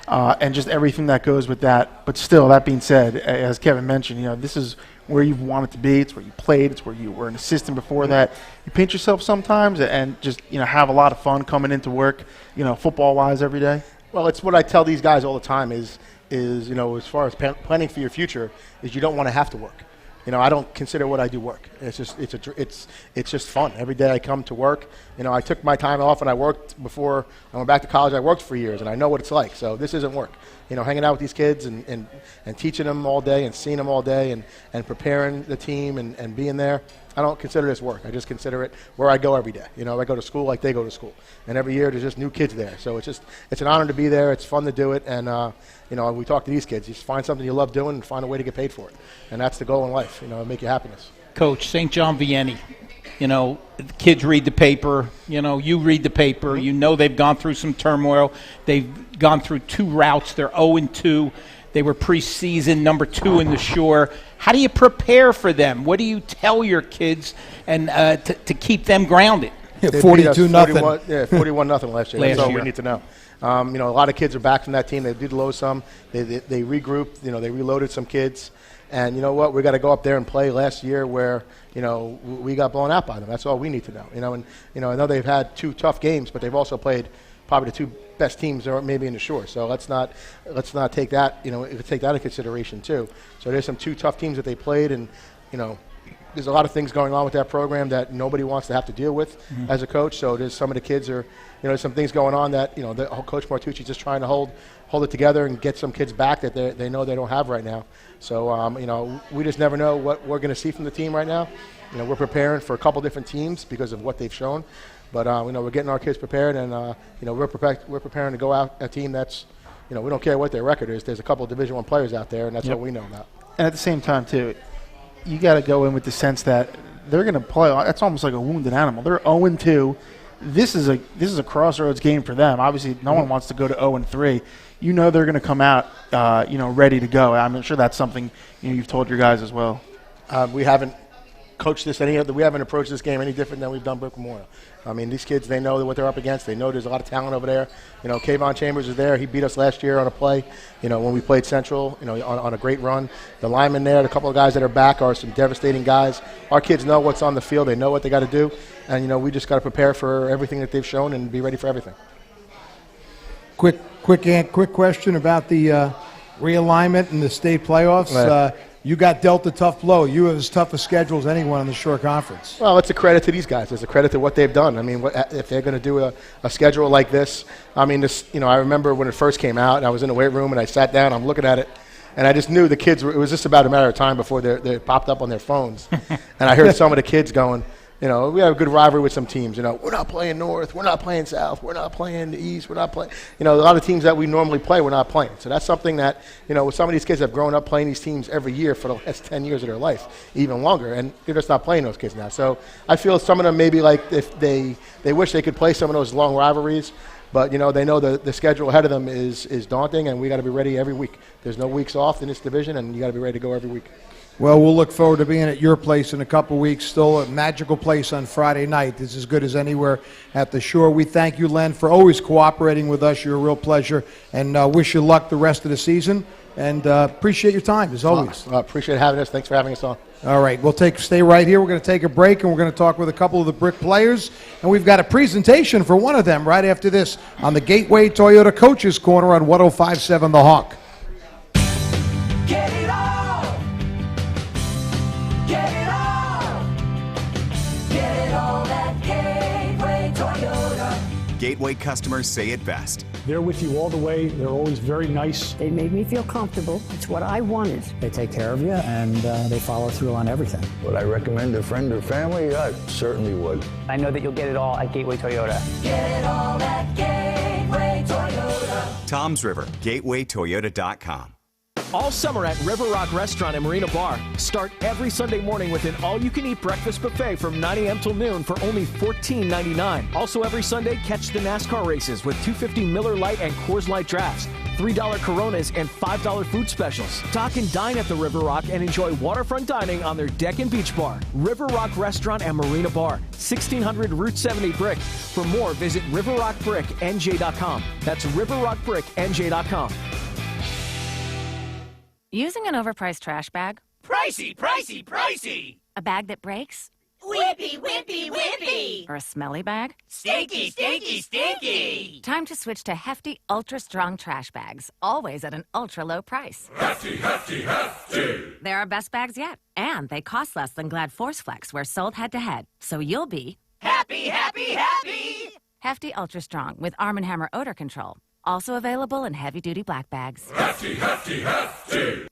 and just everything that goes with that. But still, that being said, as Kevin mentioned, this is where you've wanted to be. It's where you played. It's where you were an assistant before that. You pinch yourself sometimes and just, have a lot of fun coming into work, football-wise every day. Well, it's what I tell these guys all the time is as far as planning for your future, is you don't want to have to work. I don't consider what I do work. It's just fun. Every day I come to work. I took my time off and I worked before I went back to college. I worked for years and I know what it's like. So this isn't work. Hanging out with these kids and teaching them all day and seeing them all day and preparing the team and being there. I don't consider this work. I just consider it where I go every day. I go to school like they go to school. And every year there's just new kids there. So it's an honor to be there. It's fun to do it. And, we talk to these kids. You just find something you love doing and find a way to get paid for it. And that's the goal in life, make you happiness. Coach, St. John Vianney, the kids read the paper, you read the paper, they've gone through some turmoil. They've gone through 2 routes. They're 0-2. They were preseason number 2 in the Shore. How do you prepare for them? What do you tell your kids and to keep them grounded? 42-0. Yeah, 41-0 last year. That's all we need to know. A lot of kids are back from that team. They did lose some. They regrouped. They reloaded some kids. And you know what? We got to go up there and play last year where, we got blown out by them. That's all we need to know. And I know they've had 2 tough games, but they've also played probably the 2 best teams maybe in the Shore. So let's not take that, take that into consideration too. So there's some 2 tough teams that they played, and, there's a lot of things going on with that program that nobody wants to have to deal with as a coach. So there's some of the kids are, there's some things going on that, the Coach Martucci's just trying to hold it together and get some kids back that they know they don't have right now. So, we just never know what we're going to see from the team right now. We're preparing for a couple different teams because of what they've shown. But, we're getting our kids prepared, and, we're preparing to go out a team that's, we don't care what their record is. There's a couple of Division I players out there, and that's what we know about. And at the same time, too, you got to go in with the sense that they're going to play. It's almost like a wounded animal. They're 0-2. This is a crossroads game for them. Obviously, no one wants to go to 0-3. They're going to come out, ready to go. I'm sure that's something you've told your guys as well. We haven't coached this we haven't approached this game any different than we've done Brick Memorial. I mean, these kids, they know what they're up against. They know there's a lot of talent over there. Kayvon Chambers is there. He beat us last year on a play, when we played Central, on a great run. The linemen there, the couple of guys that are back are some devastating guys. Our kids know what's on the field. They know what they got to do. And, we just got to prepare for everything that they've shown and be ready for everything. Quick question about the realignment in the state playoffs. Right. You got dealt a tough blow. You have as tough a schedule as anyone in the Shore Conference. Well, it's a credit to these guys. It's a credit to what they've done. I mean, if they're going to do a schedule like this, I mean, I remember when it first came out, and I was in the weight room, and I sat down, I'm looking at it, and I just knew the kids, it was just about a matter of time before they popped up on their phones. And I heard some of the kids going, we have a good rivalry with some teams. We're not playing North. We're not playing South. We're not playing the East. We're not playing. A lot of teams that we normally play, we're not playing. So that's something that, some of these kids have grown up playing these teams every year for the last 10 years of their life, even longer. And they're just not playing those kids now. So I feel some of them maybe like if they wish they could play some of those long rivalries. But, they know the schedule ahead of them is daunting, and we got to be ready every week. There's no weeks off in this division, and you got to be ready to go every week. Well, we'll look forward to being at your place in a couple weeks. Still a magical place on Friday night. It's as good as anywhere at the Shore. We thank you, Len, for always cooperating with us. You're a real pleasure, and wish you luck the rest of the season. And appreciate your time, as always. Appreciate having us. Thanks for having us on. All right, stay right here. We're going to take a break, and we're going to talk with a couple of the Brick players. And we've got a presentation for one of them right after this on the Gateway Toyota Coaches Corner on 105.7 The Hawk. Get it all. Get it all. Get it all at Gateway Toyota. Gateway customers say it best. They're with you all the way. They're always very nice. They made me feel comfortable. It's what I wanted. They take care of you, and they follow through on everything. Would I recommend a friend or family? I certainly would. I know that you'll get it all at Gateway Toyota. Get it all at Gateway Toyota. Toms River, gatewaytoyota.com. All summer at River Rock Restaurant and Marina Bar. Start every Sunday morning with an all-you-can-eat breakfast buffet from 9 a.m. till noon for only $14.99. Also every Sunday, catch the NASCAR races with $2.50 Miller Lite and Coors Light drafts, $3 Coronas, and $5 food specials. Dock and dine at the River Rock and enjoy waterfront dining on their deck and beach bar. River Rock Restaurant and Marina Bar, 1600 Route 70 Brick. For more, visit riverrockbricknj.com. That's riverrockbricknj.com. Using an overpriced trash bag? Pricey, pricey, pricey! A bag that breaks? Whippy, whippy, whippy! Or a smelly bag? Stinky, stinky, stinky! Time to switch to Hefty Ultra Strong trash bags, always at an ultra low price. Hefty, hefty, hefty! They're our best bags yet, and they cost less than Glad Force Flex, where sold head to head. So you'll be happy, happy, happy! Hefty Ultra Strong with Arm & Hammer odor control. Also available in heavy-duty black bags. Hefty, hefty, hefty!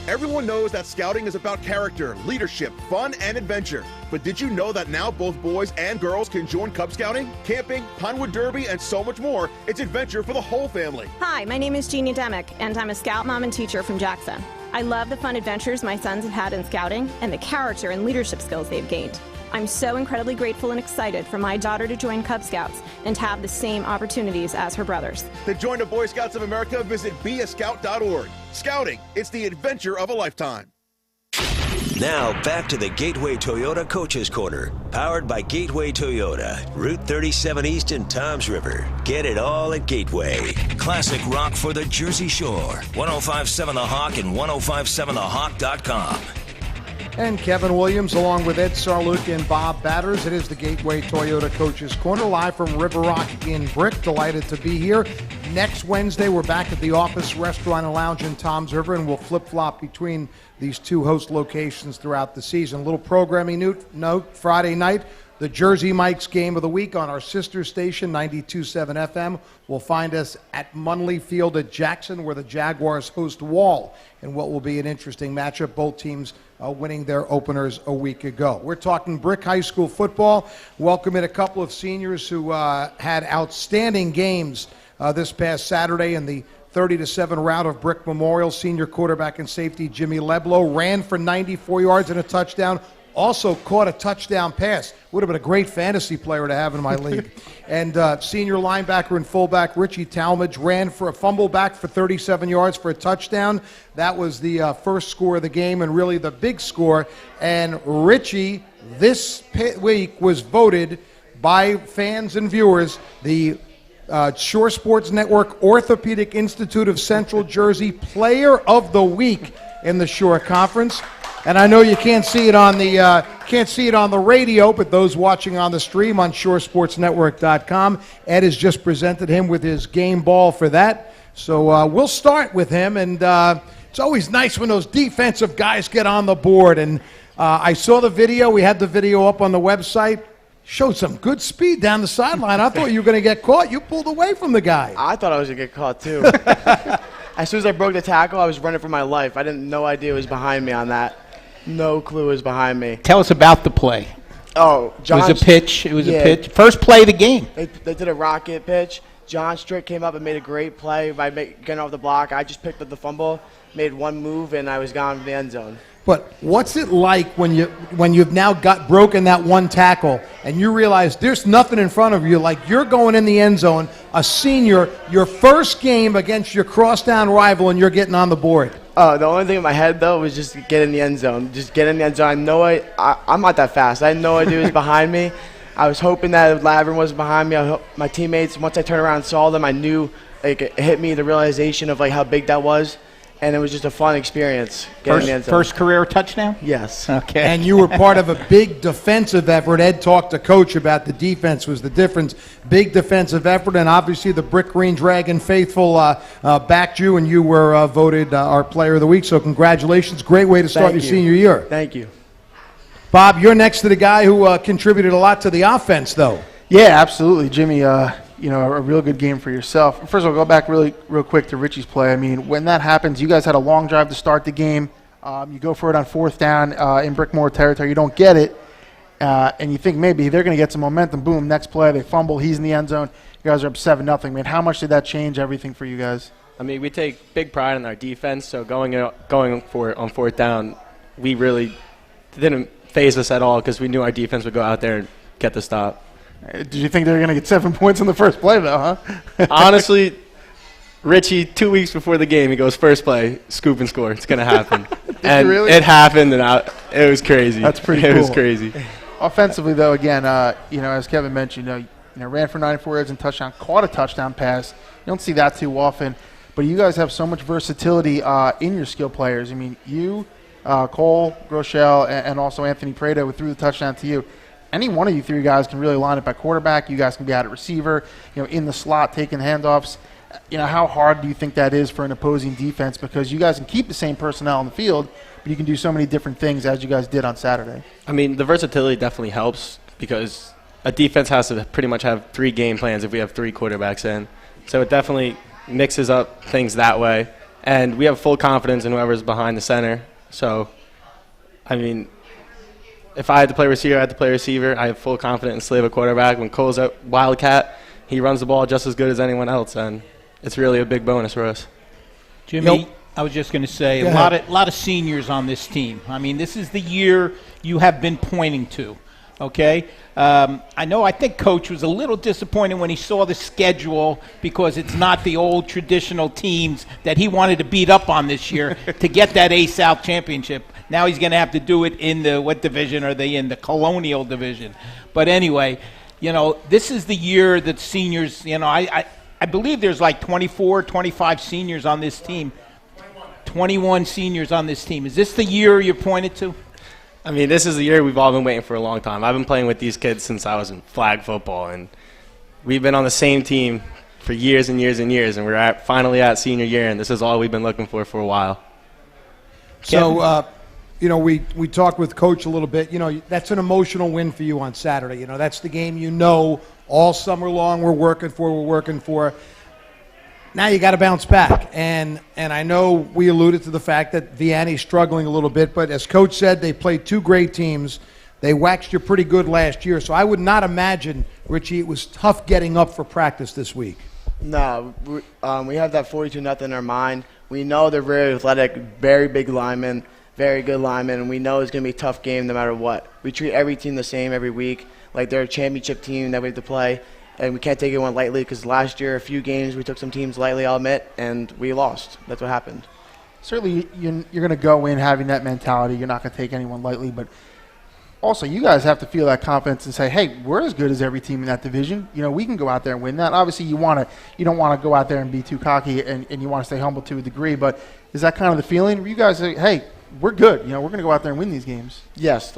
Everyone knows that scouting is about character, leadership, fun, and adventure. But did you know that now both boys and girls can join Cub Scouting, camping, Pinewood Derby, and so much more? It's adventure for the whole family. Hi, my name is Jeannie Demick, and I'm a scout mom and teacher from Jackson. I love the fun adventures my sons have had in scouting and the character and leadership skills they've gained. I'm so incredibly grateful and excited for my daughter to join Cub Scouts and have the same opportunities as her brothers. To join the Boy Scouts of America, visit beascout.org. Scouting, it's the adventure of a lifetime. Now back to the Gateway Toyota Coaches Corner, powered by Gateway Toyota, Route 37 East in Toms River. Get it all at Gateway. Classic rock for the Jersey Shore. 105.7 The Hawk and 105.7thehawk.com. And Kevin Williams, along with Ed Sarluk and Bob Batters. It is the Gateway Toyota Coaches Corner, live from River Rock in Brick. Delighted to be here. Next Wednesday, we're back at the Office Restaurant and Lounge in Toms River, and we'll flip-flop between these two host locations throughout the season. A little programming note, Friday night, the Jersey Mike's Game of the Week on our sister station, 92.7 FM. Will find us at Munley Field at Jackson, where the Jaguars host Wall, in what will be an interesting matchup. Both teams winning their openers a week ago. We're talking Brick High School football. Welcome in a couple of seniors who had outstanding games this past Saturday in the 30-7 rout of Brick Memorial. Senior quarterback and safety Jimmy Leblow ran for 94 yards and a touchdown. Also caught a touchdown pass. Would have been a great fantasy player to have in my league. And senior linebacker and fullback Richie Talmadge ran for a fumble back for 37 yards for a touchdown. That was the first score of the game and really the big score. And Richie this week was voted by fans and viewers the Shore Sports Network Orthopedic Institute of Central Jersey Player of the Week in the Shore Conference. And I know you can't see it on the radio, but those watching on the stream on shoresportsnetwork.com, Ed has just presented him with his game ball for that. So we'll start with him, and it's always nice when those defensive guys get on the board. And I saw the video. We had the video up on the website. Showed some good speed down the sideline. I thought you were going to get caught. You pulled away from the guy. I thought I was going to get caught, too. As soon as I broke the tackle, I was running for my life. I didn't no idea it was behind me on that. No clue it was behind me. Tell us about the play. Oh, John. It was a pitch. It was a pitch. First play of the game. They did a rocket pitch. John Strick came up and made a great play by getting off the block. I just picked up the fumble, made one move, and I was gone to the end zone. But what's it like when you've now got broken that one tackle and you realize there's nothing in front of you, like you're going in the end zone, a senior, your first game against your crosstown rival, and you're getting on the board? The only thing in my head, though, was just get in the end zone. Just get in the end zone. I'm not that fast. I had no idea it was behind me. I was hoping that Laverne was behind me. My teammates, once I turned around and saw them, I knew it hit me, the realization of how big that was. And it was just a fun experience getting in the end zone. First career touchdown? Yes. Okay. And you were part of a big defensive effort. Ed talked to Coach about the defense was the difference. Big defensive effort, and obviously the Brick Green Dragon faithful backed you, and you were voted our Player of the Week. So congratulations. Great way to start your senior year. Thank you. Bob, you're next to the guy who contributed a lot to the offense, though. Yeah, absolutely. Jimmy, a real good game for yourself. First of all, go back real quick to Richie's play. I mean, when that happens, you guys had a long drive to start the game. You go for it on 4th down in Brickmore territory. You don't get it, and you think maybe they're going to get some momentum. Boom, next play, they fumble. He's in the end zone. You guys are up 7-0. I mean, how much did that change everything for you guys? I mean, we take big pride in our defense, so going for it on 4th down, we really didn't phase us at all because we knew our defense would go out there and get the stop. Did you think they were going to get 7 points in the first play, though, huh? Honestly, Richie, 2 weeks before the game, he goes, first play, scoop and score. It's going to happen. And really? It happened, and it was crazy. That's pretty cool. It was crazy. Offensively, though, again, as Kevin mentioned, ran for 94 yards and touchdown, caught a touchdown pass. You don't see that too often. But you guys have so much versatility in your skill players. I mean, you, Cole, Groeschel, and also Anthony Prado, who threw the touchdown to you. Any one of you three guys can really line up at quarterback. You guys can be out at receiver, in the slot, taking handoffs. How hard do you think that is for an opposing defense? Because you guys can keep the same personnel on the field, but you can do so many different things as you guys did on Saturday. I mean, the versatility definitely helps because a defense has to pretty much have 3 game plans if we have 3 quarterbacks in. So it definitely mixes up things that way. And we have full confidence in whoever's behind the center. So, I mean, if I had to play receiver, I had to play receiver. I have full confidence in Slave, a quarterback. When Cole's a Wildcat, he runs the ball just as good as anyone else, and it's really a big bonus for us. Jimmy, I was just going to say, a lot of seniors on this team. I mean, this is the year you have been pointing to, okay? I think Coach was a little disappointed when he saw the schedule because it's not the old traditional teams that he wanted to beat up on this year to get that A-South championship. Now he's going to have to do it in what division are they in? The Colonial Division. But anyway, this is the year that seniors, I believe there's like 24, 25 seniors on this team. 21 seniors on this team. Is this the year you're pointed to? I mean, this is the year we've all been waiting for a long time. I've been playing with these kids since I was in flag football, and we've been on the same team for years and years and years, and we're finally at senior year, and this is all we've been looking for a while. So, we talked with Coach a little bit. That's an emotional win for you on Saturday. That's the game all summer long we're working for. Now you got to bounce back. And I know we alluded to the fact that Vianney's struggling a little bit, but as Coach said, they played 2 great teams. They waxed you pretty good last year. So I would not imagine, Richie, it was tough getting up for practice this week. No, we have that 42-0 in our mind. We know they're very athletic, very big linemen, very good linemen, and we know it's going to be a tough game no matter what. We treat every team the same every week, like they're a championship team that we have to play, and we can't take anyone lightly because last year, a few games, we took some teams lightly, I'll admit, and we lost. That's what happened. Certainly, you're going to go in having that mentality. You're not going to take anyone lightly, but also you guys have to feel that confidence and say, hey, we're as good as every team in that division. We can go out there and win that. Obviously, you don't want to go out there and be too cocky, and you want to stay humble to a degree, but is that kind of the feeling? You guys say, hey, we're good. We're going to go out there and win these games. Yes,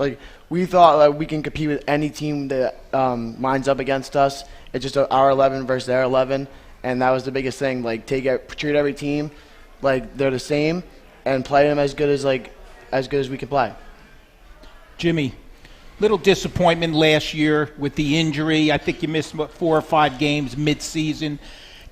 we thought we can compete with any team that lines up against us. It's just our 11 versus their 11, and that was the biggest thing. Treat every team like they're the same, and play them as good as we can play. Jimmy, little disappointment last year with the injury. I think you missed 4 or 5 games mid-season.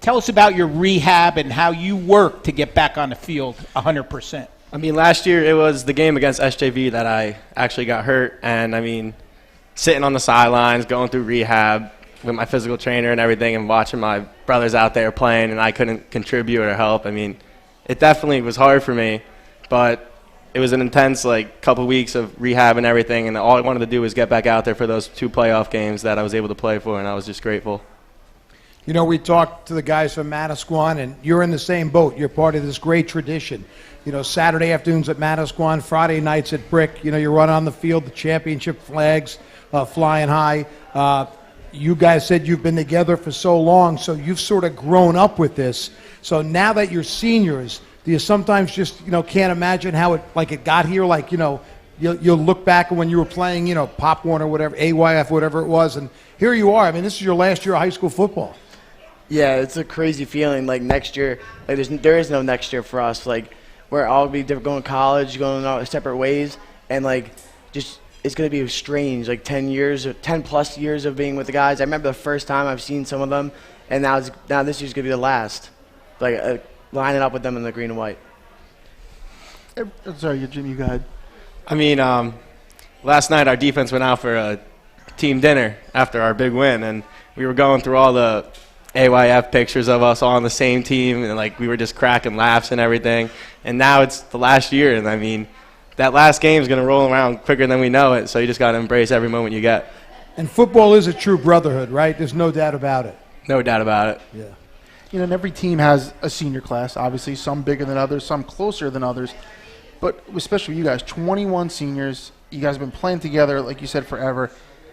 Tell us about your rehab and how you worked to get back on the field 100%. I mean, last year it was the game against SJV that I actually got hurt. And, I mean, sitting on the sidelines, going through rehab with my physical trainer and everything and watching my brothers out there playing and I couldn't contribute or help. I mean, it definitely was hard for me. But it was an intense, couple weeks of rehab and everything. And all I wanted to do was get back out there for those 2 playoff games that I was able to play for, and I was just grateful. We talked to the guys from Manasquan, and you're in the same boat. You're part of this great tradition. Saturday afternoons at Manasquan, Friday nights at Brick. You're running on the field, the championship flags flying high. You guys said you've been together for so long, so you've sort of grown up with this. So now that you're seniors, do you sometimes just, can't imagine how it got here? You'll look back when you were playing, Pop Warner, whatever, AYF, whatever it was, and here you are. I mean, this is your last year of high school football. Yeah, it's a crazy feeling. Next year, there is no next year for us. We're all be different, going to college, going our separate ways, and it's going to be strange. 10 plus years of being with the guys. I remember the first time I've seen some of them, and now this year's gonna be the last. Like lining up with them in the green and white. Sorry, Jim, you go ahead. I mean, last night our defense went out for a team dinner after our big win, and we were going through all the AYF pictures of us all on the same team, and like we were just cracking laughs and everything. And now it's the last year, and I mean, that last game is going to roll around quicker than we know it, so you just got to embrace every moment you get. And football is a true brotherhood, right? There's no doubt about it. No doubt about it. Yeah. You know, and every team has a senior class, obviously, some bigger than others, some closer than others. But especially you guys, 21 seniors, you guys have been playing together, like you said, forever.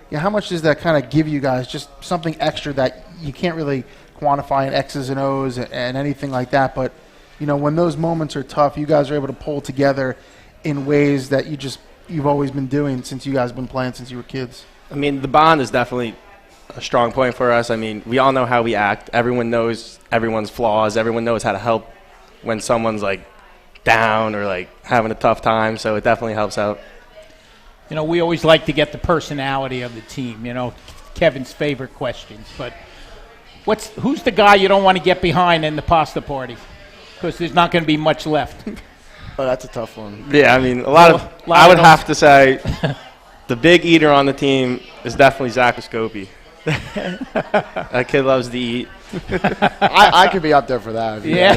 You know, how much does that kind of give you guys just something extra that you can't really quantify in X's and O's and anything like that? But, you know, when those moments are tough, you guys are able to pull together in ways that you've always been doing since you guys have been playing since you were kids. I mean, the bond is definitely a strong point for us. I mean, we all know how we act. Everyone knows everyone's flaws. Everyone knows how to help when someone's, like, down or, like, having a tough time. So it definitely helps out. You know, we always like to get the personality of the team, you know, Kevin's favorite questions. But who's the guy you don't want to get behind in the pasta party? Because there's not going to be much left. Oh, that's a tough one. Yeah, I mean, I would have to say the big eater on the team is definitely Zach Escopi. That kid loves to eat. I could be up there for that. Yeah.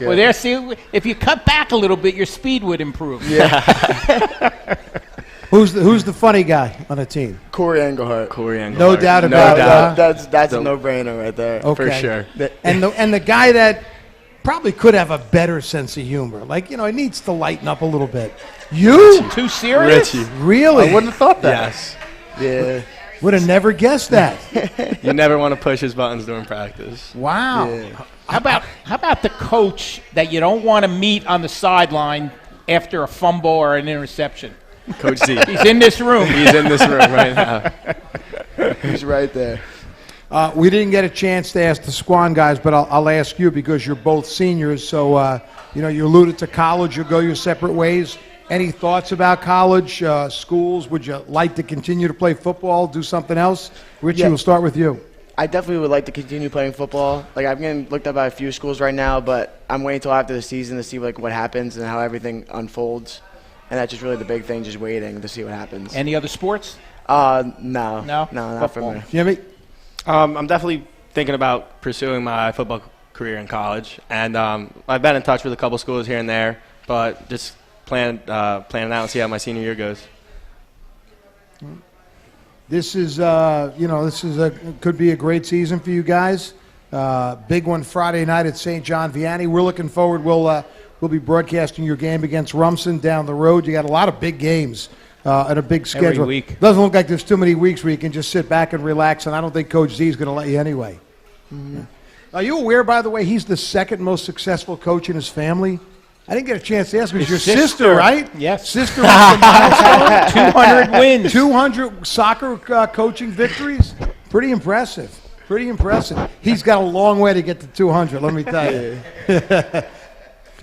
Well, there, see, if you cut back a little bit, your speed would improve. Yeah. Who's the funny guy on the team? Corey Englehart. No doubt about it. That's a no-brainer right there. Okay. For sure. And the guy that probably could have a better sense of humor. Like, you know, it needs to lighten up a little bit. You? Too serious? Richie. Really? I wouldn't have thought that. Yes. Yeah. Would have never guessed that. You never want to push his buttons during practice. Wow. Yeah. How about the coach that you don't want to meet on the sideline after a fumble or an interception? Coach Z. He's in this room. He's in this room right now. He's right there. We didn't get a chance to ask the Squan guys, but I'll ask you because you're both seniors. So, you know, you alluded to college. You'll go your separate ways. Any thoughts about college, schools? Would you like to continue to play football, do something else? Richie, we'll start with you. I definitely would like to continue playing football. Like, I'm getting looked at by a few schools right now, but I'm waiting until after the season to see like what happens and how everything unfolds. And that's just really the big thing, just waiting to see what happens. Any other sports? No, not for me. Jimmy? I'm definitely thinking about pursuing my football career in college. And I've been in touch with a couple schools here and there, but just planning out and see how my senior year goes. This is, could be a great season for you guys. Big one Friday night at St. John Vianney. We're looking forward. We'll be broadcasting your game against Rumson down the road. You got a lot of big games and a big schedule. Every week. Doesn't look like there's too many weeks where you can just sit back and relax, and I don't think Coach Z is going to let you anyway. Mm-hmm. Are you aware, by the way, he's the second most successful coach in his family? I didn't get a chance to ask him. It's your sister, right? Yes. Sister was the milestone. 200 wins. 200 soccer coaching victories. Pretty impressive. Pretty impressive. He's got a long way to get to 200, let me tell you.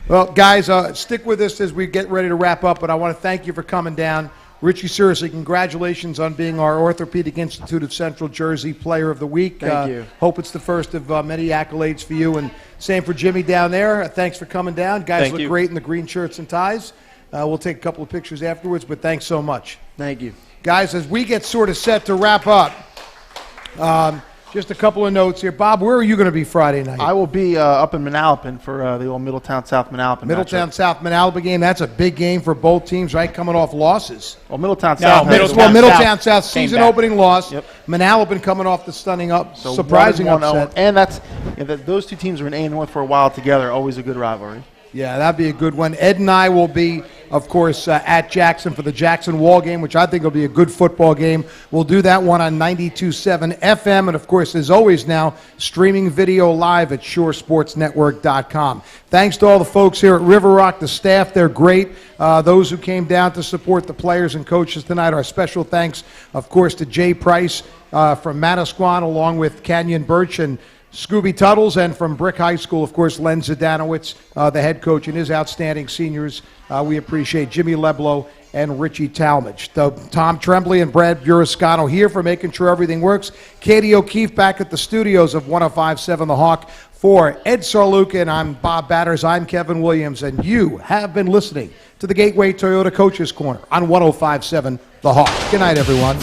Well, guys, stick with us as we get ready to wrap up, but I want to thank you for coming down. Richie Searcy, congratulations on being our Orthopedic Institute of Central Jersey Player of the Week. Thank you. Hope it's the first of many accolades for you. And same for Jimmy down there. Thanks for coming down. Guys look great in the green shirts and ties. We'll take a couple of pictures afterwards, but thanks so much. Thank you. Guys, as we get sort of set to wrap up, just a couple of notes here. Bob, where are you going to be Friday night? I will be up in Manalapan for the old Middletown South Manalapan Middletown South Manalapan game. That's a big game for both teams, right? Coming off losses. Well, Middletown South. Middletown South season opening loss. Yep. Manalapan coming off the stunning surprising upset. And those two teams were in A North for a while together. Always a good rivalry. Yeah, that'd be a good one. Ed and I will be, of course, at Jackson for the Jackson Wall game, which I think will be a good football game. We'll do that one on 92.7 FM. And, of course, as always now, streaming video live at ShoreSportsNetwork.com. Thanks to all the folks here at River Rock, the staff. They're great. Those who came down to support the players and coaches tonight. Our special thanks, of course, to Jay Price from Manasquan, along with Canyon Birch and Scooby Tuttles, and from Brick High School, of course, Len Zadanowitz, the head coach, and his outstanding seniors. We appreciate Jimmy Leblow and Richie Talmadge. Tom Tremblay and Brad Burascano here for making sure everything works. Katie O'Keefe back at the studios of 105.7 The Hawk. For Ed Sarluka and I'm Bob Batters, I'm Kevin Williams, and you have been listening to the Gateway Toyota Coaches Corner on 105.7 The Hawk. Good night, everyone.